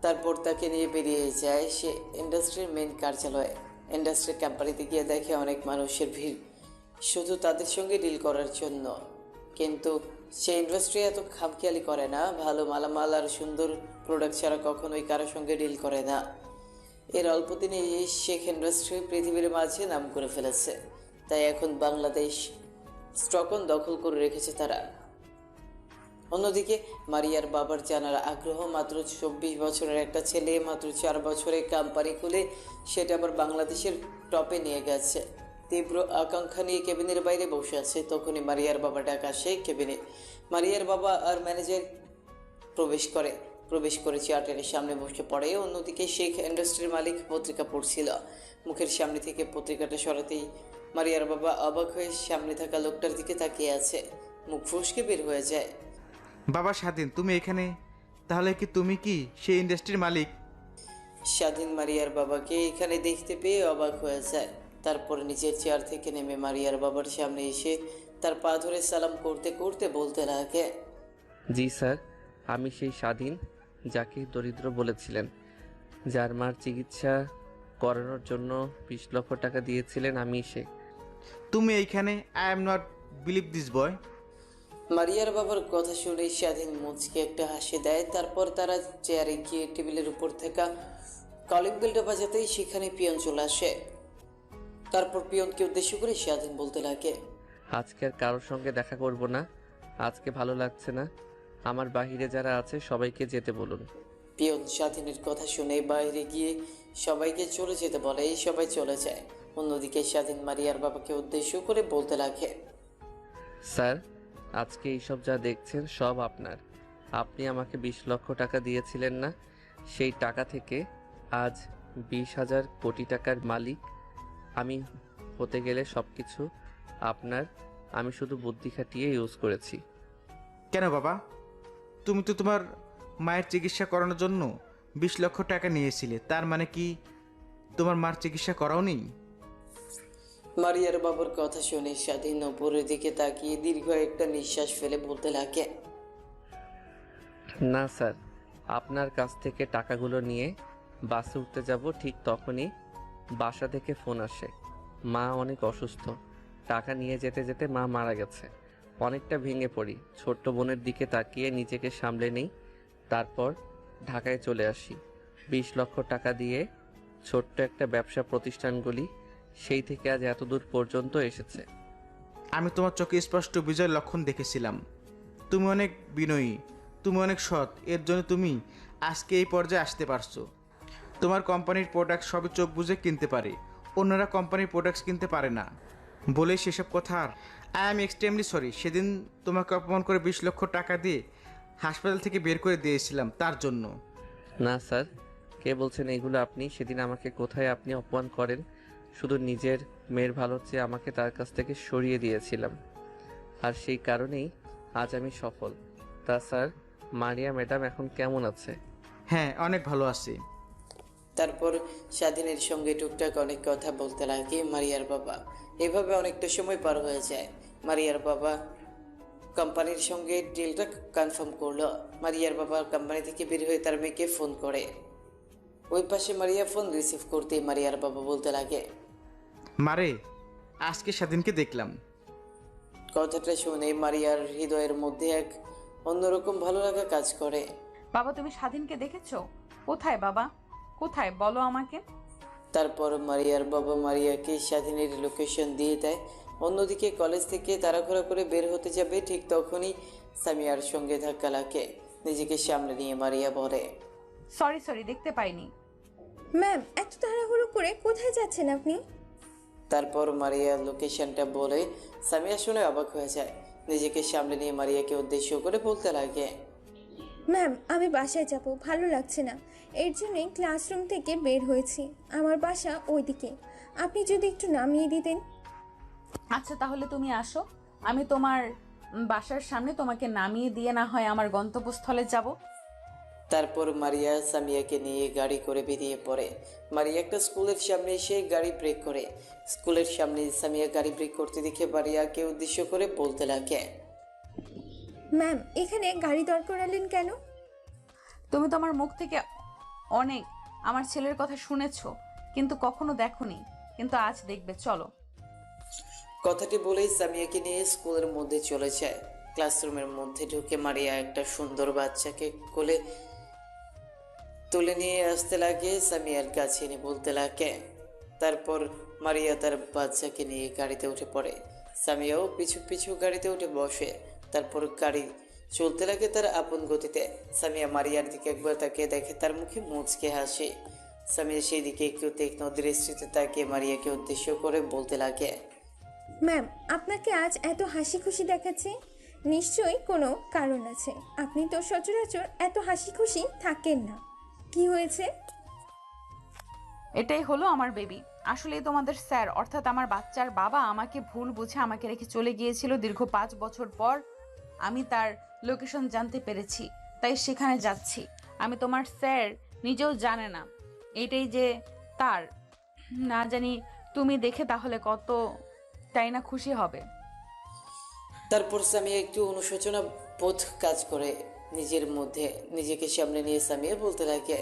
তারপর তাকে নিয়ে বেরিয়ে যায় সে ইন্ডাস্ট্রির মেন কার্যালয়ে। ইন্ডাস্ট্রির কোম্পানিতে গিয়ে দেখে অনেক মানুষের ভিড় শুধু তাদের সঙ্গে ডিল করার জন্য। কিন্তু সে ইন্ডাস্ট্রি এত খামখেয়ালি করে না। ভালো মালামাল আর সুন্দর প্রোডাক্ট ছাড়া কখনোই কারোর সঙ্গে ডিল করে না। এর অল্প দিনে এই শেখ ইন্ডাস্ট্রি পৃথিবীর মাঝে নাম করে ফেলেছে। তাই এখন বাংলাদেশ স্টকন দখল করে রেখেছে তারা। অন্যদিকে মারিয়ার বাবার জানার আগ্রহ। মাত্র 24 বছরের একটা ছেলে মাত্র 4 বছরে কোম্পানি খুলে সেটা আবার বাংলাদেশের টপে নিয়ে গেছে। তীব্র আকাঙ্ক্ষা নিয়ে কেবিনের বাইরে বসে আছে। তখনই মারিয়ার বাবা ডাক আসে কেবিনে। মারিয়ার বাবা আর ম্যানেজার প্রবেশ করে। প্রবেশ করে চেয়ারটার সামনে বসে পড়ে। অন্যদিকে শেখ ইন্ডাস্ট্রির মালিক পত্রিকা পড়ছিল। মুখের সামনে থেকে পত্রিকাটা সরাতেই মারিয়ার বাবা অবাক হয়ে সামনে থাকা লোকটার দিকে তাকিয়ে আছে। মুখ ফসকে বের হয়ে যায়। বাবা স্বাধীন, তুমি এখানে? তাহলে কি তুমি কি সেই ইন্ডাস্ট্রির মালিক? স্বাধীন মারিয়ার বাবাকে এখানে দেখতে পেয়ে অবাক হয়ে যায়। তারপরে নিজের চেয়ার থেকে নেমে মারিয়ার বাবার সামনে এসে তার পা ধরে সালাম করতে করতে বলতে লাগে, জি স্যার, আমি সেই স্বাধীন যাকে দরিদ্র বলেছিলেন, যার মার চিকিৎসা করানোর জন্য 20 লক্ষ টাকা দিয়েছিলেন, আমি সে। তুমি এইখানে? I am not believe this boy. মারিয়ার বাবার কথা শুনে স্বাধীন মুচকে একটা হাসি দেয়। তারপর তারা চেয়ারে গিয়ে টেবিলের উপর থাকা কলিং বেলটা বাজাতেই সেখানে পিয়ন চলে আসে। তারপর পিয়নকে উদ্দেশ্য করে স্বাধীন বলতে লাগে, আজকে আর কারোর সঙ্গে দেখা করব না, আজকে ভালো লাগছে না, আমার বাহিরে যারা আছে সবাইকে যেতে বলুন। পিয়ন স্বাধীনের কথা শুনে বাইরে গিয়ে সবাইকে চলে যেতে বলে। সবাই চলে যায়। অন্যদিকে স্বাধীন মারিয়ার বাবাকে উদ্দেশ্য করে বলতে লাগে, স্যার, আজকে এইসব যা দেখছেন সব আপনার। আপনি আমাকে 20 লক্ষ টাকা দিয়েছিলেন না? সেই টাকা থেকে আজ 20,000 কোটি টাকার মালিক আমি হতে গেলে সব কিছু আপনার। আমি শুধু বুদ্ধি খাটিয়ে ইউজ করেছি। কেন বাবা? তুমি তো তোমার মায়ের চিকিৎসা করানোর জন্য 20 লক্ষ টাকা নিয়েছিলে, তার মানে কি তোমার মার চিকিৎসা করাও নেই? মারিয়ার বাবার কথা শুনে স্বাধীন উপরের দিকে তাকিয়ে দীর্ঘ একটা নিঃশ্বাস ফেলে বলতে লাগে, না স্যার, আপনার কাছ থেকে টাকাগুলো নিয়ে বাসে উঠতে যাব, ঠিক তখনই বাসা থেকে ফোন আসে, মা অনেক অসুস্থ, টাকা নিয়ে যেতে যেতে মা মারা গেছে। অনেকটা ভেঙে পড়ি, ছোট্ট বোনের দিকে তাকিয়ে নিজেকে সামলে নেই। তারপর ঢাকায় চলে আসি 20 লক্ষ টাকা দিয়ে। ছোট্ট একটা ব্যবসা প্রতিষ্ঠানগুলি সেই থেকে আজ এত দূর পর্যন্ত এসেছে। আমি তোমার চোখে স্পষ্ট বিজয়ের লক্ষণ দেখেছিলাম। তুমি অনেক বিনয়ী, তুমি অনেক সৎ, এর জন্য তুমি আজকে এই পর্যায়ে আসতে পারছো। তোমার কোম্পানির প্রোডাক্ট সবই চোখ বুঝে কিনতে পারে, অন্যরা কোম্পানির প্রোডাক্টস কিনতে পারে না বলে সেসব কথা। আর আই এম এক্সট্রিমলি সরি, সেদিন তোমাকে অপমান করে 20 লক্ষ টাকা দিয়ে হাসপাতাল থেকে বের করে দিয়েছিলাম তার জন্য। না স্যার, কে বলছেন এইগুলো আপনি? সেদিন আমাকে কোথায় আপনি অপমান করেন? শুধু নিজের মেয়ের ভালো চেয়ে আমাকে তার কাছ থেকে সরিয়ে দিয়েছিলাম, আর সেই কারণেই আজ আমি সফল। তা স্যার, মারিয়া ম্যাডাম এখন কেমন আছে? হ্যাঁ, অনেক ভালো আছে। তারপর স্বাধীনের সঙ্গে টুকটাক অনেক কথা বলতে লাগে মারিয়ার বাবা। এভাবে অনেকটা সময় পার হয়ে যায়। মারিয়ার বাবা কোম্পানির সঙ্গে ডিলটা কনফার্ম করলো। মারিয়ার বাবা কোম্পানি থেকে বের হয়ে তার মেয়েকে ফোন করে। ওই পাশে মারিয়া ফোন রিসিভ করতেই মারিয়ার বাবা বলতে লাগে, মারে, আজকে স্বাধীনকে দেখলাম। কথাটা শুনে মারিয়ার হৃদয়ের মধ্যে এক অন্যরকম ভালো লাগা কাজ করে। বাবা, তুমি স্বাধীনকে দেখেছো? কোথায় বাবা, কোথায় বলো আমাকে। তারপর মারিয়ার বাবা মারিয়াকে স্বাধীনের লোকেশন দিয়ে দেয়। অন্যদিকে কলেজ থেকে তাড়াহুড়া করে বের হতে যাবে, ঠিক তখনই সামিয়ার সঙ্গে ধাক্কা লাগে। নিজেকে সামনে নিয়ে মারিয়া বলে, সরি, দেখতে পাইনি। ম্যাম, এত তাড়াহুড়ো করে কোথায় যাচ্ছেন আপনি? তারপর মারিয়া লোকেশনটা বলে সামিয়া শুনে অবাক হয়ে যায়। নিজেকে সামনে নিয়ে মারিয়াকে উদ্দেশ্য করে বলতে লাগে, ম্যাম, আমি বাসায় যাব, ভালো লাগছে না, এর জন্যই ক্লাসরুম থেকে বের হয়েছি। আমার বাসা ওইদিকে, আপনি যদি একটু নামিয়ে দিতেন। আচ্ছা, তাহলে তুমি আসো, আমি তোমার বাসার সামনে তোমাকে নামিয়ে দিয়ে না হয় আমার গন্তব্যস্থলে যাব। তারপর মারিয়া সামিয়াকে নিয়ে গাড়ি করে বেরিয়ে পড়ে। মারিয়া একটা স্কুলের সামনে এসে গাড়ি ব্রেক করে। স্কুলের সামনে সামিয়া গাড়ি ব্রেক করতে দেখে মারিয়াকে উদ্দেশ্য করে বলতে লাগে, ম্যাম, এখানে গাড়ি দাঁড় করালেন কেন? তুমি তো আমার মুখ থেকে অনেক আমার ছেলের কথা শুনেছো, কিন্তু কখনো দেখোনি, কিন্তু আজ দেখবে, চলো। কথাটি বলেই সামিয়াকে নিয়ে স্কুলের মধ্যে চলে যায়। ক্লাসরুমের মধ্যে ঢুকে মারিয়া একটা সুন্দর বাচ্চাকে কোলে তুলে নিয়ে আসতে লাগে, সামিয়ার কাছে এনে বলতে লাগে। তারপর মারিয়া তার বাচ্চাকে নিয়ে গাড়িতে উঠে পড়ে। সামিয়াও পিছু পিছু গাড়িতে উঠে বসে। তারপর গাড়ি চলতে লাগে তার আপন গতিতে। সামিয়া মারিয়ার দিকে একবার তাকিয়ে দেখে তার মুখে মুচকে হাসি। সামিয়া সেই দিকে একটু তীক্ষ্ণ দৃষ্টিতে তাকিয়ে মারিয়াকে উদ্দেশ্য করে বলতে লাগে, ম্যাম, আপনাকে আজ এত হাসি খুশি দেখাচ্ছে, নিশ্চয়ই কোনো কারণ আছে। আপনি তো সচরাচর এত হাসি খুশি থাকেন না। কি হয়েছে? এটাই হলো আমার বেবি। আসলে তোমাদের স্যার অর্থাৎ আমার বাচ্চার বাবা আমাকে ভুল বুঝে আমাকে রেখে চলে গিয়েছিল দীর্ঘ 5 বছর পর। আমি তার লোকেশন জানতে পেরেছি, তাই সেখানে যাচ্ছি। আমি তোমার স্যার নিজেও জানে না এটাই যে তার, না জানি তুমি দেখে তাহলে কত তাই না খুশি হবে। তারপর সামিয়া একটু অনুশোচনা বোধ কাজ করে নিজের মধ্যে। নিজেকে সামনে নিয়ে সামিয়া বলতে লাগে,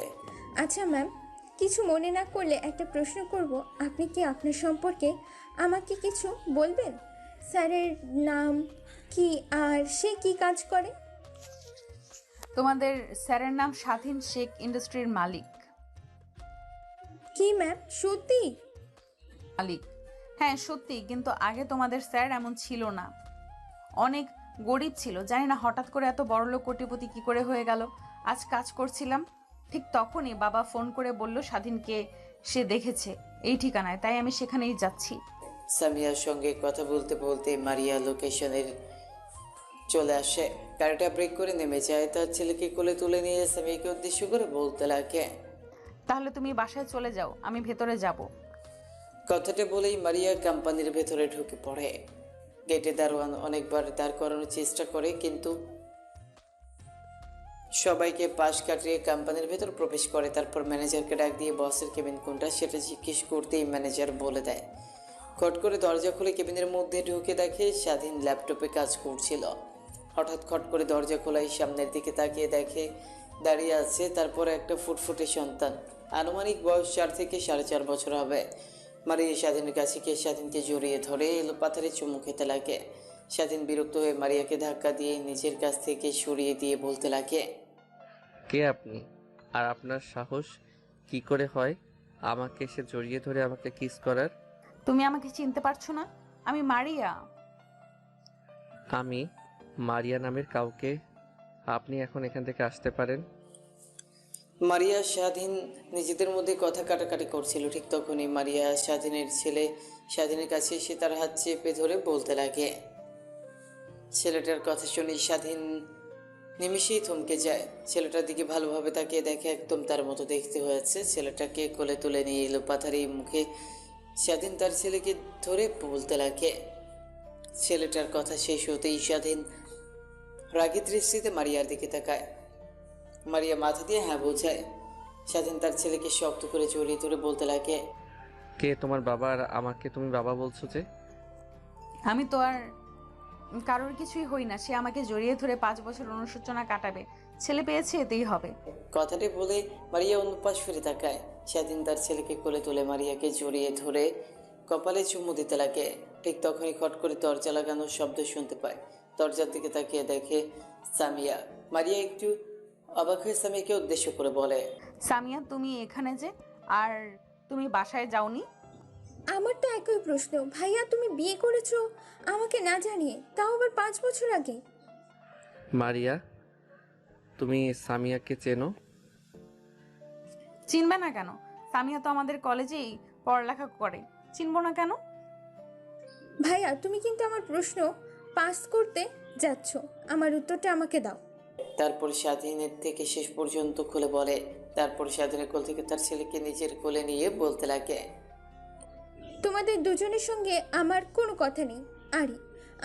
আচ্ছা ম্যাম, কিছু মনে না করলে একটা প্রশ্ন করব। আপনি কি আপনার সম্পর্কে আমাকে কিছু বলবেন? স্যারের নাম কি আর সে কি কাজ করে? তোমাদের স্যারের নাম স্বাধীন শেখ, ইন্ডাস্ট্রির মালিক। কি ম্যাম, সত্যি? মালিক, হ্যাঁ সত্যি, কিন্তু আগে তোমাদের স্যার এমন ছিল না, অনেক গরিব ছিল। জানি না হঠাৎ করে এত বড়লোক কোটিপতি কি করে হয়ে গেল। আজ কাজ করছিলাম, ঠিক তখনই বাবা ফোন করে বলল স্বাধীনকে সে দেখেছে এই ঠিকানায়, তাই আমি সেখানেই যাচ্ছি। সামিয়ার সঙ্গে কথা বলতে বলতে মারিয়া লোকেশনের চলে আসে। গাড়িটা ব্রেক করে নেমে যায়। তার ছেলেকে কোলে তুলে নিয়ে সামিয়াকে উদ্দেশ্য করে বলতে লাগে, তাহলে তুমি বাসায় চলে যাও, আমি ভেতরে যাব। কথাটা বলেই মারিয়া কোম্পানির ভেতরে ঢুকে পড়ে। গেটে দারোয়ান অনেকবার দাঁড় করানোর চেষ্টা করে, কিন্তু সবাইকে পাশ কাটিয়ে কোম্পানির ভেতর প্রবেশ করে। তারপর ম্যানেজারকে ডাক দিয়ে বসের কেবিন কোনটা সেটা জিজ্ঞেস করতেই ম্যানেজার বলে দেয়। খট করে দরজা খুলে কেবিনের মধ্যে ঢুকে দেখে স্বাধীন ল্যাপটপে কাজ করছিল। হঠাৎ খট করে দরজা খোলাই সামনের দিকে তাকিয়ে দেখে দাঁড়িয়ে আছে তারপর একটা ফুটফুটে সন্তান। আনুমানিক বয়স 4 থেকে 4.5 বছর হবে। মারিয়া স্বাধীনের কাছে গিয়ে স্বাধীনকে জড়িয়ে ধরে এলো পাথারে চুমু খেতে লাগে। স্বাধীন বিরক্ত হয়ে মারিয়াকে ধাক্কা দিয়ে নিজের কাছ থেকে সরিয়ে দিয়ে বলতে লাগে, কে আপনি? আর আপনার সাহস কি করে হয় আমাকে এসে জড়িয়ে ধরে আমাকে কিস করার? তুমি আমাকে চিনতে পারছো না? আমি মারিয়া। আমি মারিয়া নামের কাউকে? আপনি এখন এখান থেকে আসতে পারেন। মারিয়া স্বাধীন নিজেদের মধ্যে কথা কাটাকাটি করছিল। ঠিক তখনই মারিয়া স্বাধীনের ছেলে স্বাধীনের কাছে এসে তার হাত চেপে ধরে বলতে লাগে। ছেলেটার কথা শুনে স্বাধীন নিমিষেই থমকে যায়। ছেলেটার দিকে ভালোভাবে তাকিয়ে দেখে একদম তার মতো দেখতে হয়েছে। ছেলেটাকে কোলে তুলে নিয়ে এলো পাথারি মুখে স্বাধীন তার ছেলেকে ধরে বলতে লাগে। ছেলেটার কথা শেষ হতেই স্বাধীন রাগী দৃষ্টিতে মারিয়ার দিকে তাকায়। মারিয়া মাথা দিয়ে হ্যাঁ বোঝায়। স্বাধীন তার ছেলেকে শক্ত করে জড়িয়ে ধরে বলতে লাগে, কে তোমার বাবা আর আমাকে তুমি বাবা বলছো যে? আমি তো আর কারোর কিছুই হই না। সে আমাকে জড়িয়ে ধরে 5 বছর অনুশোচনা কাটাবে। ছেলে পেয়েছে, এতেই হবে। কথাটি বলে মারিয়া অন্য পাশ ফিরে তাকায়। স্বাধীন তার ছেলেকে কোলে তুলে মারিয়াকে জড়িয়ে ধরে কপালে চুমু দিতে লাগে। ঠিক তখনই খট করে দরজা লাগানোর শব্দ শুনতে পায়। দরজার দিকে তাকিয়ে দেখে সামিয়া। মারিয়া একটু অবাক হয়ে সামিয়াকে উদ্দেশ্য করে বলে, সামিয়া, তুমি এখানে যে, আর তুমি বাসায় যাওনি? আমার তো একই প্রশ্ন। ভাইয়া, তুমি বিয়ে করেছো আমাকে না জানিয়ে, তাও আবার 5 বছর আগে। মারিয়া, তুমি সামিয়াকে চেনো? চিনবে না কেন? সামিয়া তো আমাদের কলেজেই পড়ালেখা করে, চিনবো না কেন? ভাইয়া, তুমি কিন্তু আমার প্রশ্ন পাস করতে যাচ্ছ। আমার উত্তরটা আমাকে দাও। তারপর স্বাধীনের থেকে শেষ পর্যন্ত খুলে বলে। তারপর স্বাধীনের কোল থেকে তার ছেলেকে নিজের কোলে নিয়ে বলতে লাগে, তোমাদের দুজনের সঙ্গে আমার কোনো কথা নেই। আরে,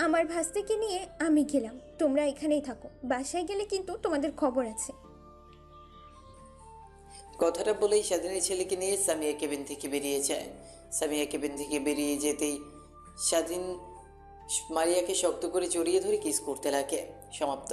আমার ভাস্তিকে নিয়ে আমি গেলাম, তোমরা এখানেই থাকো। বাসায় গেলে কিন্তু তোমাদের খবর আছে। কথাটা বলেই স্বাধীনের ছেলেকে নিয়ে সামিয়া কেবিন থেকে বেরিয়ে যায়। সামিয়া কেবিন থেকে বেরিয়ে যেতেই স্বাধীন মারিয়াকে শক্ত করে জড়িয়ে ধরে কিস করতে লাগে। সমাপ্ত।